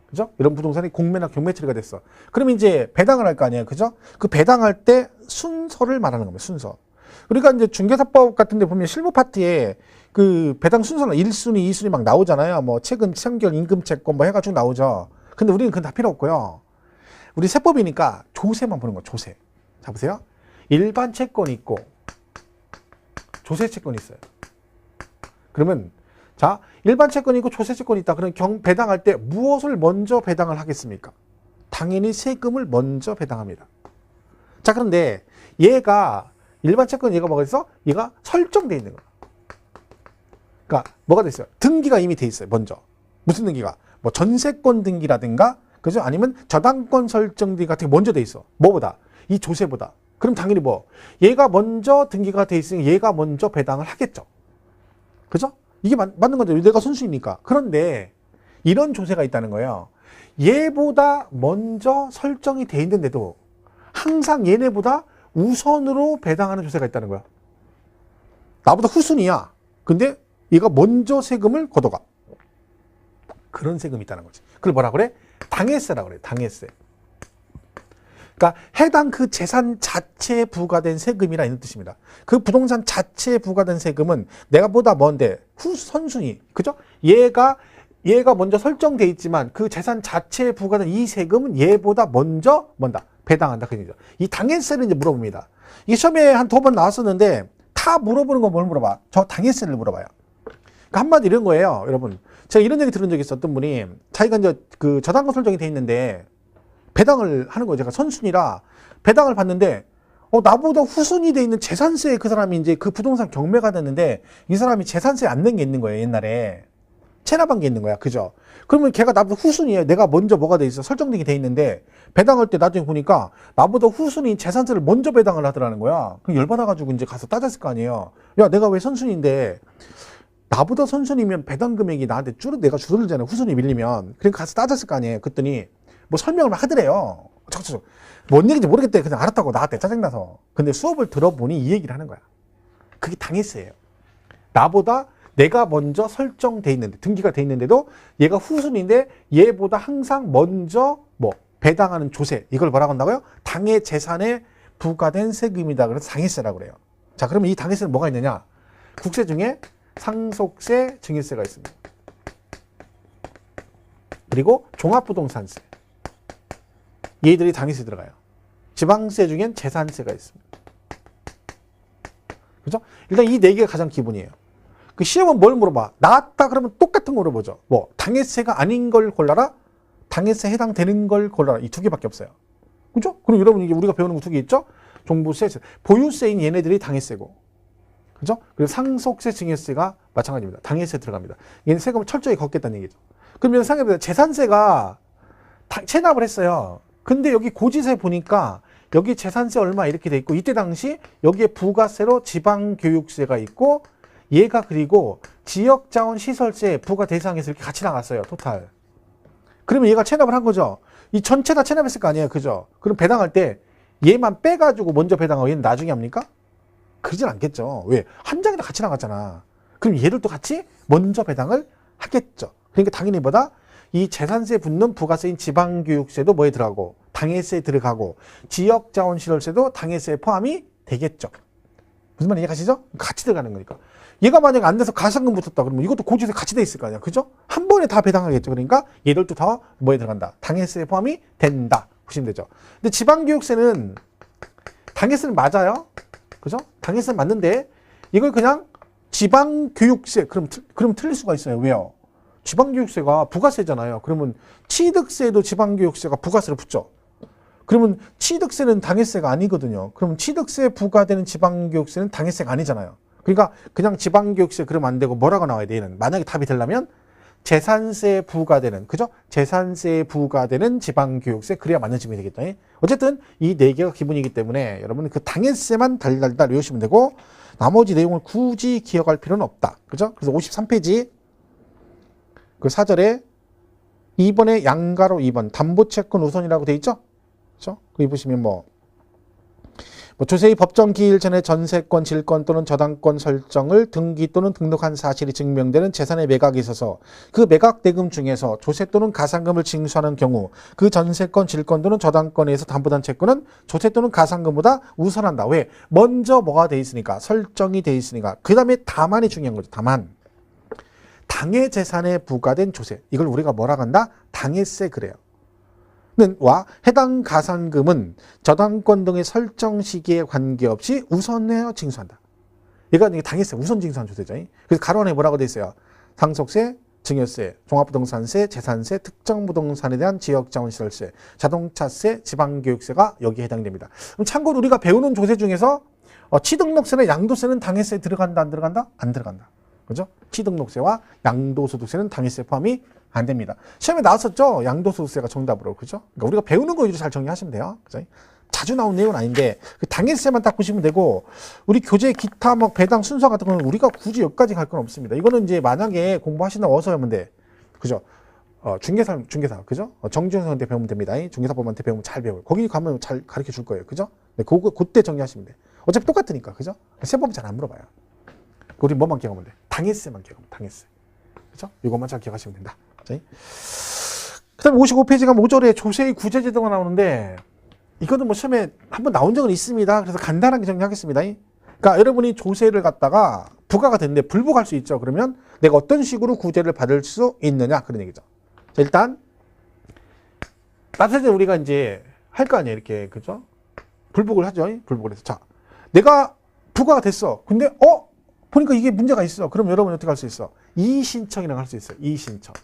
그죠? 이런 부동산이 공매나 경매 처리가 됐어. 그러면 이제 배당을 할 거 아니에요. 그죠? 그 배당할 때 순서를 말하는 겁니다. 순서. 그러니까 이제 중개사법 같은 데 보면 실무 파트에 그 배당 순서는 1순위, 2순위 막 나오잖아요. 최근 청결 임금채권 해가지고 나오죠. 근데 우리는 그건 다 필요 없고요. 우리 세법이니까 조세만 보는 거예요. 조세. 자, 보세요. 일반 채권이 있고 조세 채권이 있어요. 그러면 자, 일반 채권이 있고 조세 채권이 있다. 그럼 배당할 때 무엇을 먼저 배당을 하겠습니까? 당연히 세금을 먼저 배당합니다. 자, 그런데 얘가 일반 채권 얘가 뭐가 있어? 얘가 설정돼 있는 거야. 그러니까 뭐가 돼 있어요? 등기가 이미 돼 있어요. 먼저. 무슨 등기가? 전세권 등기라든가, 그죠? 아니면 저당권 설정 등기 같은 게 먼저 돼 있어. 뭐보다? 이 조세보다. 그럼 당연히 얘가 먼저 등기가 돼 있으니 얘가 먼저 배당을 하겠죠. 그죠? 이게 맞는 거죠. 내가 순수이니까. 그런데 이런 조세가 있다는 거예요. 얘보다 먼저 설정이 돼 있는데도 항상 얘네보다 우선으로 배당하는 조세가 있다는 거야. 나보다 후순위야. 근데 얘가 먼저 세금을 걷어가. 그런 세금이 있다는 거지. 그걸 뭐라 그래? 당해세라고 그래. 당해세. 그러니까 해당 그 재산 자체에 부과된 세금이라 이런 뜻입니다. 그 부동산 자체에 부과된 세금은 내가 보다 먼데 선순위, 그죠? 얘가 먼저 설정돼 있지만 그 재산 자체에 부과된 이 세금은 얘보다 먼저 배당한다. 그 얘기죠. 이 당해세를 이제 물어봅니다. 이게 시험에 한 2번 나왔었는데 다 물어보는 건 뭘 물어봐? 저 당해세를 물어봐요. 그러니까 한마디 이런 거예요, 여러분. 제가 이런 얘기 들은 적이 있어. 어떤 분이 자기가 이제 그 저당권 설정이 돼 있는데 배당을 하는 거예요. 제가 선순위라 배당을 받는데 나보다 후순위 돼 있는 재산세에 그 사람이 이제 그 부동산 경매가 됐는데 이 사람이 재산세 안 낸 게 있는 거예요, 옛날에. 체납한 게 있는 거야. 그죠? 그러면 걔가 나보다 후순위에 내가 먼저 뭐가 돼 있어? 설정되게 돼 있는데 배당할 때 나중에 보니까 나보다 후순위인 재산세를 먼저 배당을 하더라는 거야. 그럼 열받아가지고 이제 가서 따졌을 거 아니에요. 야, 내가 왜 선순위인데 나보다 선순위면 배당 금액이 나한테 내가 줄어들잖아요. 후순위 밀리면. 그러니까 가서 따졌을 거 아니에요. 그랬더니 뭐 설명을 막 하더래요. 뭔 얘기인지 모르겠대. 그냥 알았다고 나한테 짜증나서. 근데 수업을 들어보니 이 얘기를 하는 거야. 그게 당해세예요. 나보다 내가 먼저 설정돼 있는데, 등기가 돼 있는데도 얘가 후순위인데 얘보다 항상 먼저 뭐 배당하는 조세, 이걸 뭐라고 한다고요? 당해 재산에 부과된 세금이다. 그래서 당해세라고 그래요. 자, 그러면 이 당해세는 뭐가 있느냐? 국세 중에 상속세, 증여세가 있습니다. 그리고 종합부동산세. 얘들이 당해세 들어가요. 지방세 중엔 재산세가 있습니다. 그죠? 일단 이 4개가 가장 기본이에요. 그 시험은 뭘 물어봐? 나왔다 그러면 똑같은 거 물어보죠. 뭐 당해세가 아닌 걸 골라라, 당해세 해당되는 걸 골라라. 이 2개밖에 없어요. 그죠? 그럼 여러분 이게 우리가 배우는 거 2개 있죠? 종부세, 보유세인 얘네들이 당해세고, 그죠? 그리고 상속세, 증여세가 마찬가지입니다. 당해세 들어갑니다. 얘는 세금을 철저히 걷겠다는 얘기죠. 그러면 생각해보세요. 재산세가 체납을 했어요. 근데 여기 고지서에 보니까 여기 재산세 얼마 이렇게 돼 있고, 이때 당시 여기에 부가세로 지방교육세가 있고, 얘가 그리고 지역자원시설세 부과 대상에서 이렇게 같이 나갔어요. 토탈. 그러면 얘가 체납을 한 거죠. 이 전체 다 체납했을 거 아니에요. 그죠? 그럼 배당할 때 얘만 빼가지고 먼저 배당하고 얘는 나중에 합니까? 그러진 않겠죠. 왜? 한 장이 다 같이 나갔잖아. 그럼 얘들도 같이 먼저 배당을 하겠죠. 그러니까 당연히 뭐다? 이 재산세 붙는 부가세인 지방교육세도 뭐에 들어가고, 당해세에 들어가고, 지역자원시설세도 당해세에 포함이 되겠죠. 무슨 말인지 이해가시죠? 같이 들어가는 거니까. 얘가 만약에 안 돼서 가산금 붙었다 그러면 이것도 고지세 같이 돼 있을 거 아니야. 그죠? 한 번에 다 배당하겠죠. 그러니까 얘들도 다 뭐에 들어간다? 당해세에 포함이 된다. 보시면 되죠. 근데 지방교육세는 당해세는 맞아요. 그죠? 당해세는 맞는데 이걸 그냥 지방교육세, 그럼 틀릴 수가 있어요. 왜요? 지방교육세가 부가세잖아요. 그러면 취득세도 지방교육세가 부가세로 붙죠. 그러면 취득세는 당해세가 아니거든요. 그러면 취득세에 부과되는 지방교육세는 당해세가 아니잖아요. 그러니까 그냥 지방교육세 그러면 안 되고 뭐라고 나와야 돼? 얘는 만약에 답이 되려면 재산세에 부과되는, 그죠? 재산세에 부과되는 지방교육세, 그래야 맞는 질문이 되겠죠. 어쨌든 이 4개가 기본이기 때문에 여러분 그 당해세만 달달달 외우시면 되고 나머지 내용을 굳이 기억할 필요는 없다. 그죠? 그래서 53페이지 그 4절에 2번에 양가로 2번 담보채권 우선이라고 돼 있죠? 그렇죠? 거기 보시면 뭐 조세의 법정 기일 전에 전세권, 질권 또는 저당권 설정을 등기 또는 등록한 사실이 증명되는 재산의 매각이 있어서 그 매각 대금 중에서 조세 또는 가산금을 징수하는 경우 그 전세권, 질권 또는 저당권에서 담보된 채권은 조세 또는 가산금보다 우선한다. 왜? 먼저 뭐가 돼 있으니까, 설정이 돼 있으니까. 그 다음에 다만이 중요한 거죠. 다만. 당해 재산에 부과된 조세. 이걸 우리가 뭐라고 한다? 당해세 그래요. 와 해당 가산금은 저당권 등의 설정 시기에 관계없이 우선하여 징수한다. 얘가 당해세 우선 징수한 조세죠. 그래서 가로 안에 뭐라고 돼 있어요? 상속세, 증여세, 종합부동산세, 재산세, 특정부동산에 대한 지역자원시설세, 자동차세, 지방교육세가 여기에 해당됩니다. 그럼 참고로 우리가 배우는 조세 중에서 취등록세나 양도세는 당해세에 들어간다, 안 들어간다? 안 들어간다. 그죠? 취등록세와 양도소득세는 당해세 포함이 안 됩니다. 시험에 나왔었죠? 양도소득세가 정답으로. 그죠? 그러니까 우리가 배우는 거 위주로 잘 정리하시면 돼요. 그죠? 자주 나온 내용은 아닌데, 그 당해세만 딱 보시면 되고, 우리 교재 기타 뭐 배당 순서 같은 거는 우리가 굳이 여기까지 갈 건 없습니다. 이거는 이제 만약에 공부하신다고 어서 하면 돼. 그죠? 중개사, 그죠? 정준영한테 배우면 됩니다. 중개사법한테 배우면 잘 배워요. 거기 가면 잘 가르쳐 줄 거예요. 그죠? 네, 그때 정리하시면 돼. 어차피 똑같으니까. 그죠? 세법 잘 안 물어봐요. 우리 뭐만 기억하면 돼? 당해세만 기억하면 돼. 당해세. 그죠? 이것만 잘 기억하시면 된다. 그 다음에 55페이지 가면 5절에 조세의 구제제도가 나오는데, 이거는 뭐 시험에 한번 나온 적은 있습니다. 그래서 간단하게 정리하겠습니다. 그러니까 여러분이 조세를 갖다가 부과가 됐는데 불복할 수 있죠. 그러면 내가 어떤 식으로 구제를 받을 수 있느냐, 그런 얘기죠. 자, 일단 따뜻하게 우리가 이제 할 거 아니에요. 이렇게. 그죠? 불복을 하죠. 불복을 해서. 자, 내가 부과가 됐어. 근데, 보니까 이게 문제가 있어. 그럼 여러분이 어떻게 할 수 있어? 이의신청이라고 할 수 있어요. 이의신청.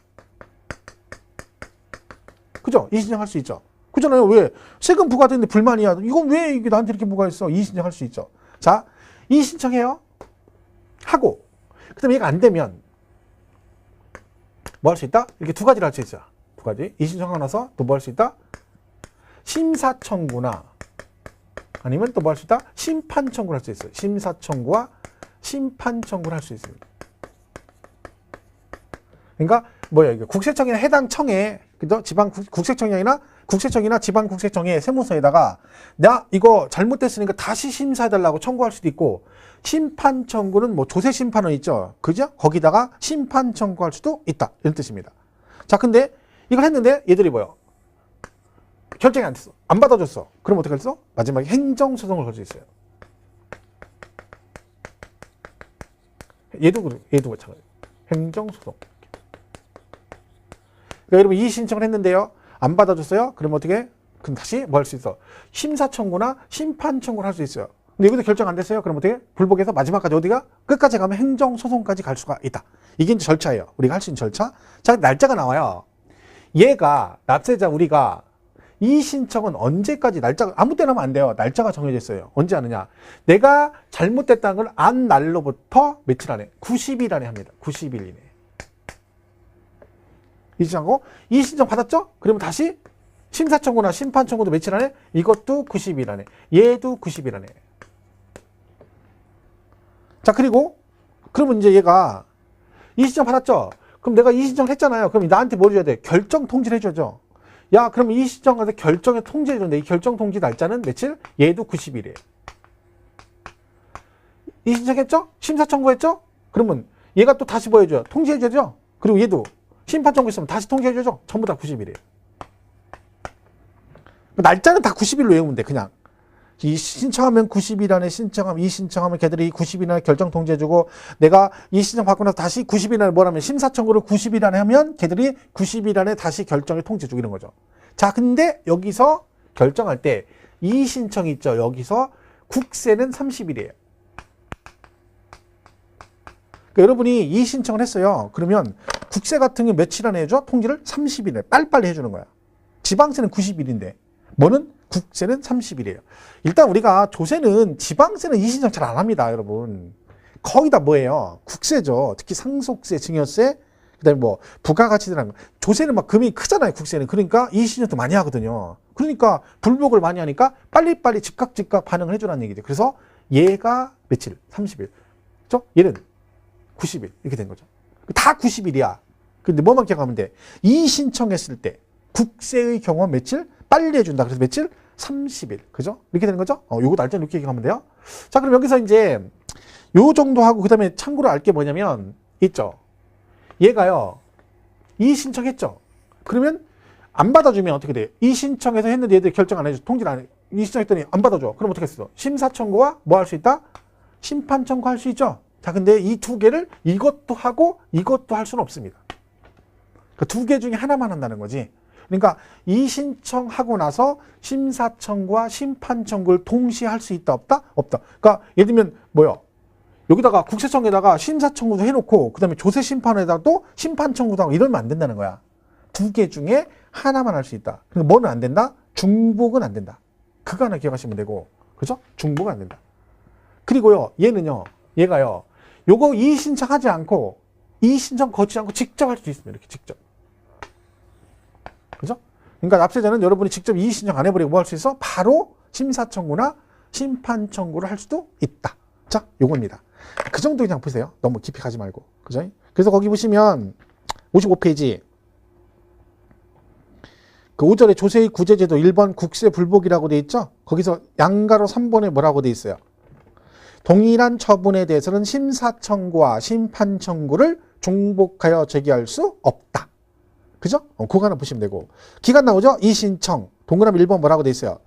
그죠? 이의신청 할 수 있죠. 그잖아요. 왜? 세금 부과됐는데 불만이야. 이건 왜 이게 나한테 이렇게 부과했어? 이의신청 할 수 있죠. 자, 이의신청해요. 하고, 그 다음에 얘가 안 되면, 뭐 할 수 있다? 이렇게 두 가지를 할 수 있어요. 두 가지. 이의신청하고 나서 또 뭐 할 수 있다? 심사청구나, 아니면 또 뭐 할 수 있다? 심판청구를 할 수 있어요. 심사청구와 심판청구를 할 수 있습니다. 그러니까 뭐야, 이게 국세청이나 해당 청에, 그죠? 국세청이나 지방국세청의 세무서에다가 나 이거 잘못됐으니까 다시 심사해달라고 청구할 수도 있고, 심판 청구는 뭐 조세 심판원 있죠, 그죠? 거기다가 심판 청구할 수도 있다, 이런 뜻입니다. 자, 근데 이걸 했는데 얘들이 뭐요? 결정이 안 됐어. 안 받아줬어. 그럼 어떻게 했어? 마지막에 행정소송을 걸 수 있어요. 얘도 마찬가지예요. 행정소송. 그러니까 여러분 이의 신청을 했는데요, 안 받아줬어요. 그럼 어떻게? 그럼 다시 뭐 할 수 있어? 심사청구나 심판청구를 할 수 있어요. 근데 여기도 결정 안 됐어요. 그럼 어떻게? 불복해서 마지막까지 어디가? 끝까지 가면 행정소송까지 갈 수가 있다. 이게 이제 절차예요. 우리가 할 수 있는 절차. 자, 날짜가 나와요. 얘가 납세자 우리가 이 신청은 언제까지, 날짜가 아무 때나 하면 안 돼요. 날짜가 정해져 있어요. 언제 하느냐? 내가 잘못됐다는 걸 안 날로부터 며칠 안에? 90일 안에 합니다. 90일 이내. 이 신청하고 이 신청 받았죠? 그러면 다시 심사청구나 심판청구도 며칠 안에? 이것도 90일 안에. 얘도 90일 안에. 자, 그리고 그러면 이제 얘가 이 신청 받았죠? 그럼 내가 이 신청을 했잖아요. 그럼 나한테 뭐 줘야 돼? 결정 통지를 해줘죠. 야, 그럼 이 신청에서 결정에 통지해줬는데 이 결정 통지 날짜는 며칠? 얘도 90일이에요. 이 신청했죠? 심사 청구했죠? 그러면 얘가 또 다시 뭐 해줘요? 통지해줘죠? 그리고 얘도 심판 청구 있으면 다시 통지해줘죠? 전부 다 90일이에요. 날짜는 다 90일로 외우면 돼, 그냥. 이 신청하면 90일 안에 신청하면, 이 신청하면 걔들이 90일 안에 결정 통지해주고, 내가 이 신청 받고 나서 다시 90일 안에 뭐라면 심사청구를 90일 안에 하면 걔들이 90일 안에 다시 결정을 통지해주고 이런 거죠. 자, 근데 여기서 결정할 때 이 신청이 있죠. 여기서 국세는 30일이에요. 그러니까 여러분이 이 신청을 했어요. 그러면 국세 같은 게 며칠 안에 해줘? 통지를 30일에 빨리빨리 해주는 거야. 지방세는 90일인데 뭐는? 국세는 30일이에요. 일단 우리가 조세는, 지방세는 이 신청 잘 안 합니다, 여러분. 거의 다 뭐예요? 국세죠. 특히 상속세, 증여세, 그다음에 뭐 부가가치세라는 거. 조세는 막 금이 크잖아요, 국세는. 그러니까 이 신청도 많이 하거든요. 그러니까 불복을 많이 하니까 빨리빨리 즉각 반응을 해주라는 얘기죠. 그래서 얘가 며칠? 30일. 그죠? 얘는 90일. 이렇게 된 거죠. 다 90일이야. 근데 뭐만 기억하면 돼? 이 신청했을 때 국세의 경우는 며칠? 빨리 해준다. 그래서 며칠? 30일. 그죠? 이렇게 되는 거죠? 요거 날짜 이렇게 기억하면 돼요. 자, 그럼 여기서 이제 요 정도 하고, 그 다음에 참고로 알 게 뭐냐면, 있죠. 얘가요, 이 신청했죠. 그러면 안 받아주면 어떻게 돼요? 이 신청해서 했는데 얘들 결정 안 해줘. 통지를 안 해. 이 신청했더니 안 받아줘. 그럼 어떻게 했어? 심사청구와 뭐 할 수 있다? 심판청구 할 수 있죠. 자, 근데 이 두 개를 이것도 하고 이것도 할 수는 없습니다. 그 두 개 중에 하나만 한다는 거지. 그러니까 이 신청하고 나서 심사청구와 심판청구를 동시에 할 수 있다, 없다? 없다. 그러니까 예를 들면 뭐요? 여기다가 국세청에다가 심사청구도 해놓고 그다음에 조세심판에다가 또 심판청구도 하고 이러면 안 된다는 거야. 두 개 중에 하나만 할 수 있다. 그럼 뭐는 안 된다? 중복은 안 된다. 그거 하나 기억하시면 되고, 그죠? 중복은 안 된다. 그리고요, 얘가요, 요거 이 신청하지 않고 이 신청 거치지 않고 직접 할 수 있습니다. 이렇게 직접. 그죠? 그러니까 납세자는 여러분이 직접 이의 신청 안 해버리고 뭐 할 수 있어? 바로 심사청구나 심판청구를 할 수도 있다. 자, 요겁니다. 그 정도 그냥 보세요. 너무 깊이 가지 말고. 그죠? 그래서 거기 보시면 55페이지 그 5절에 조세의 구제제도 1번 국세 불복이라고 돼 있죠? 거기서 양가로 3번에 뭐라고 돼 있어요? 동일한 처분에 대해서는 심사청구와 심판청구를 중복하여 제기할 수 없다. 그죠? 그거 하나 보시면 되고. 기간 나오죠? 이 신청. 동그라미 1번 뭐라고 돼 있어요?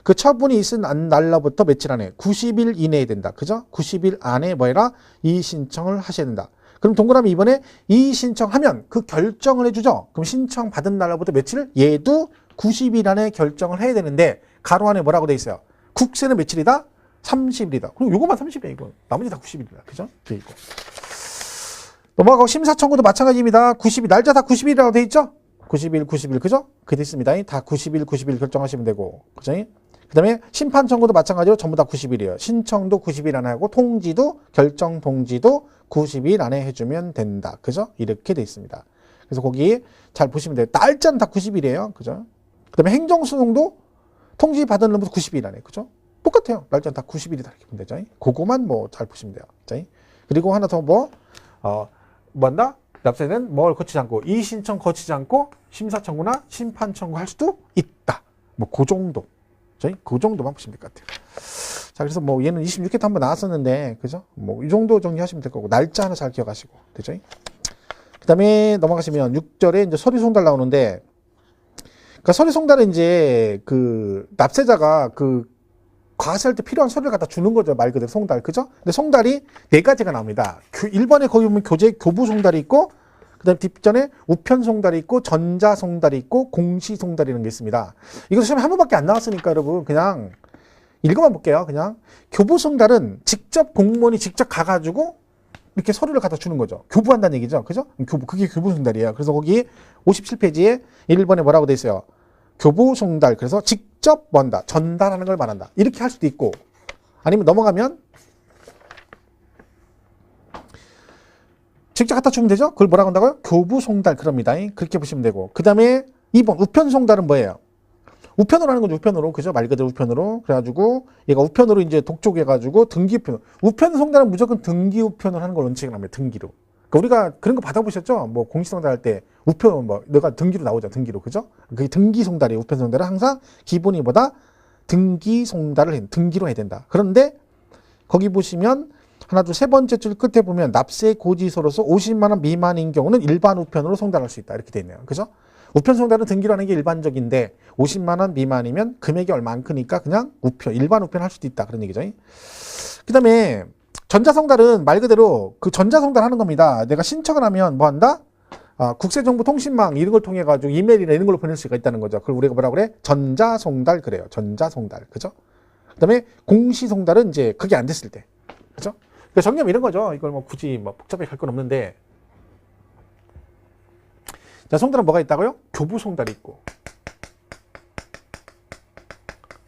그 처분이 있은 날로부터 며칠 안에? 90일 이내에 된다. 그죠? 90일 안에 뭐 해라? 이 신청을 하셔야 된다. 그럼 동그라미 2번에 이 신청하면 그 결정을 해주죠? 그럼 신청 받은 날로부터 며칠? 얘도 90일 안에 결정을 해야 되는데 가로 안에 뭐라고 돼 있어요? 국세는 며칠이다? 30일이다. 그럼 요것만 30일이야, 이거. 나머지 다 90일이다. 그죠? 돼 있고. 넘어가고 심사 청구도 마찬가지입니다. 90일, 날짜 다 90일이라고 돼 있죠? 90일, 90일, 그죠? 그게 있습니다. 다 90일, 90일 결정하시면 되고. 그죠? 그 다음에 심판 청구도 마찬가지로 전부 다 90일이에요. 신청도 90일 안에 하고, 통지도, 결정 통지도 90일 안에 해주면 된다. 그죠? 이렇게 돼 있습니다. 그래서 거기 잘 보시면 돼요. 날짜는 다 90일이에요. 그죠? 그 다음에 행정소송도 통지 받은 놈부터 90일 안에. 그죠? 똑같아요. 날짜는 다 90일이다. 이렇게 보면 되죠. 그거만 뭐 잘 보시면 돼요. 그죠? 그리고 하나 더 뭐한다? 납세는 뭘 거치지 않고, 이의신청 거치지 않고 심사청구나 심판청구 할 수도 있다. 뭐 그 정도. 그죠? 그 정도만 보시면 될 것 같아요. 자, 그래서 뭐 얘는 26회 한번 나왔었는데, 그죠? 뭐 이 정도 정리하시면 될 거고, 날짜 하나 잘 기억하시고, 되죠? 그 다음에 넘어가시면 6절에 이제 서류 송달 나오는데, 그러니까 서류 송달은 이제 그 납세자가 그 과세할 때 필요한 서류를 갖다 주는 거죠. 말 그대로 송달. 그죠? 근데 송달이 네 가지가 나옵니다. 1번에 거기 보면 교부 송달이 있고, 그 다음에 뒷전에 우편 송달이 있고, 전자 송달이 있고, 공시 송달이라는 게 있습니다. 이거 시험에 한 번밖에 안 나왔으니까 여러분 그냥 읽어만 볼게요. 그냥 교부 송달은 직접 공무원이 직접 가가지고 이렇게 서류를 갖다 주는 거죠. 교부한다는 얘기죠. 그죠? 그게 교부 송달이에요. 그래서 거기 57페이지에 1번에 뭐라고 돼 있어요? 교부 송달. 그래서 직접 뭔다. 전달하는 걸 말한다. 이렇게 할 수도 있고, 아니면 넘어가면 직접 갖다 주면 되죠? 그걸 뭐라고 한다고요? 교부 송달. 그럽니다. 그렇게 보시면 되고. 그 다음에 2번 우편 송달은 뭐예요? 우편으로 하는 거죠. 우편으로. 그죠? 말 그대로 우편으로. 그래가지고 얘가 우편으로 이제 독촉해가지고 등기 우편. 우편 송달은 무조건 등기 우편을 하는 걸 원칙으로 합니다. 등기로. 그러니까 우리가 그런 거 받아보셨죠? 뭐 공시송달 할 때 우편 뭐 내가 등기로 나오죠. 등기로. 그죠? 그게 등기 송달이에요. 우편 송달은 항상 기본이 뭐다? 등기 송달을 등기로 해야 된다. 그런데 거기 보시면 하나, 둘, 세 번째 줄 끝에 보면 납세 고지서로서 50만 원 미만인 경우는 일반 우편으로 송달할 수 있다. 이렇게 돼 있네요. 그죠? 우편 송달은 등기로 하는 게 일반적인데 50만 원 미만이면 금액이 얼마 안 크니까 그냥 일반 우편 할 수도 있다. 그런 얘기죠. 그 다음에 전자송달은 말 그대로 그 전자송달 하는 겁니다. 내가 신청을 하면 뭐 한다? 국세정보통신망 이런 걸 통해 가지고 이메일이나 이런 걸로 보낼 수가 있다는 거죠. 그걸 우리가 뭐라고 그래? 전자송달 그래요. 전자송달. 그죠? 그 다음에 공시송달은 이제 그게 안 됐을 때. 그죠? 그러니까 정리하면 이런 거죠. 이걸 뭐 굳이 뭐 복잡하게 할 건 없는데. 자, 송달은 뭐가 있다고요? 교부 송달이 있고,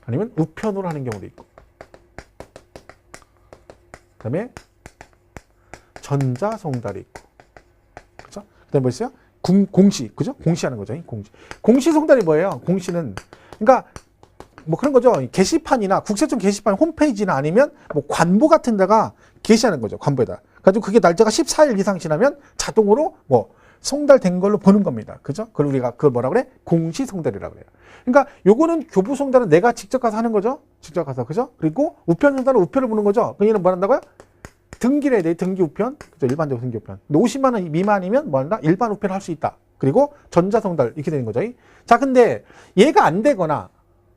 아니면 우편으로 하는 경우도 있고, 그 다음에 전자 송달이 있고, 그죠? 그 다음에 뭐 있어요? 공시, 그죠? 공시하는 거죠. 공시 송달이 뭐예요? 공시는, 그러니까 뭐 그런 거죠. 게시판이나 국세청 게시판 홈페이지나 아니면 뭐 관보 같은 데가 게시하는 거죠. 관보에다. 가지고 그게 날짜가 14일 이상 지나면 자동으로 뭐 송달된 걸로 보는 겁니다. 그죠? 그걸 우리가 그걸 뭐라 그래? 공시 송달이라고 그래요. 그러니까 요거는 교부 송달은 내가 직접 가서 하는 거죠. 직접 가서. 그죠? 그리고 우편 송달은 우편을 보는 거죠. 그 얘는 뭐 한다고요? 등기를 해야 돼. 등기 우편. 그죠? 일반적으로 등기 우편. 근데 50만 원 미만이면 뭐 한다? 일반 우편을 할 수 있다. 그리고 전자 송달 이렇게 되는 거죠. 자, 근데 얘가 안 되거나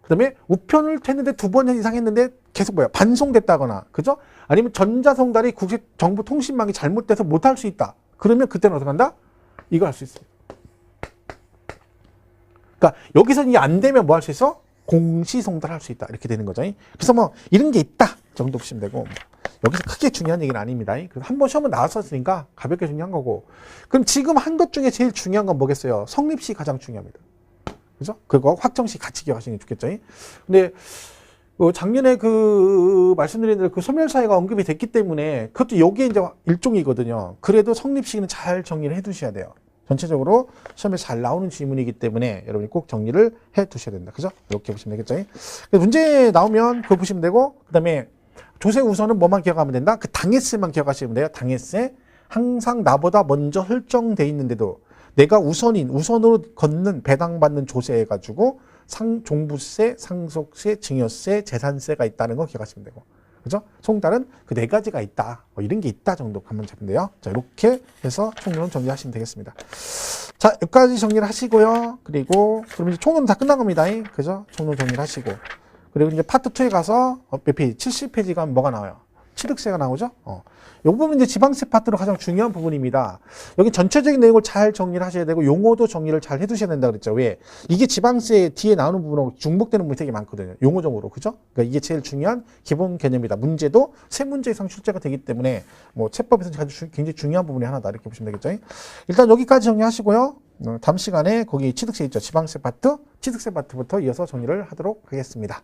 그 다음에 우편을 했는데 2번 이상 했는데 계속 뭐야? 반송됐다거나. 그죠? 아니면 전자 송달이 국세정보통신망이 잘못돼서 못 할 수 있다. 그러면 그때는 어떻게 한다? 이거 할 수 있어요. 그러니까 여기서 이게 안 되면 뭐 할 수 있어? 공시송달 할 수 있다. 이렇게 되는 거죠. 그래서 뭐 이런 게 있다 정도 보시면 되고, 여기서 크게 중요한 얘기는 아닙니다. 한번 시험은 나왔었으니까 가볍게 중요한 거고. 그럼 지금 한 것 중에 제일 중요한 건 뭐겠어요? 성립시 가장 중요합니다. 그죠? 그리고 확정시 같이 기억하시는 게 좋겠죠. 근데 작년에 그 말씀드린 대로 그 소멸사회가 언급이 됐기 때문에 그것도 여기에 이제 일종이거든요. 그래도 성립시기는 잘 정리를 해 두셔야 돼요. 전체적으로 시험에 잘 나오는 질문이기 때문에 여러분이 꼭 정리를 해 두셔야 된다. 그죠? 이렇게 보시면 되겠죠. 문제 나오면 그거 보시면 되고, 그 다음에 조세 우선은 뭐만 기억하면 된다? 그 당해세만 기억하시면 돼요. 당해세. 항상 나보다 먼저 설정돼 있는데도 내가 우선으로 걷는 배당받는 조세 해가지고 종부세, 상속세, 증여세, 재산세가 있다는 거 기억하시면 되고, 그죠? 송달은 그 네 가지가 있다. 뭐 이런 게 있다 정도 감면 잡으면 돼요. 자, 이렇게 해서 총론 정리하시면 되겠습니다. 자, 여기까지 정리를 하시고요. 그리고 그럼 이제 총론 다 끝난 겁니다. 그죠? 총론 정리를 하시고, 그리고 이제 파트 2에 가서 몇 페이지? 70페이지 가면 뭐가 나와요? 취득세가 나오죠. 이 부분 이제 지방세 파트로 가장 중요한 부분입니다. 여기 전체적인 내용을 잘 정리를 하셔야 되고 용어도 정리를 잘 해두셔야 된다 그랬죠. 왜? 이게 지방세 뒤에 나오는 부분하고 중복되는 부분이 되게 많거든요. 용어적으로. 그죠? 그러니까 이게 제일 중요한 기본 개념이다. 문제도 세 문제 이상 출제가 되기 때문에 뭐 채법에서 굉장히 중요한 부분이 하나다. 이렇게 보시면 되겠죠. 일단 여기까지 정리하시고요. 다음 시간에 거기 취득세 있죠. 지방세 파트, 취득세 파트부터 이어서 정리를 하도록 하겠습니다.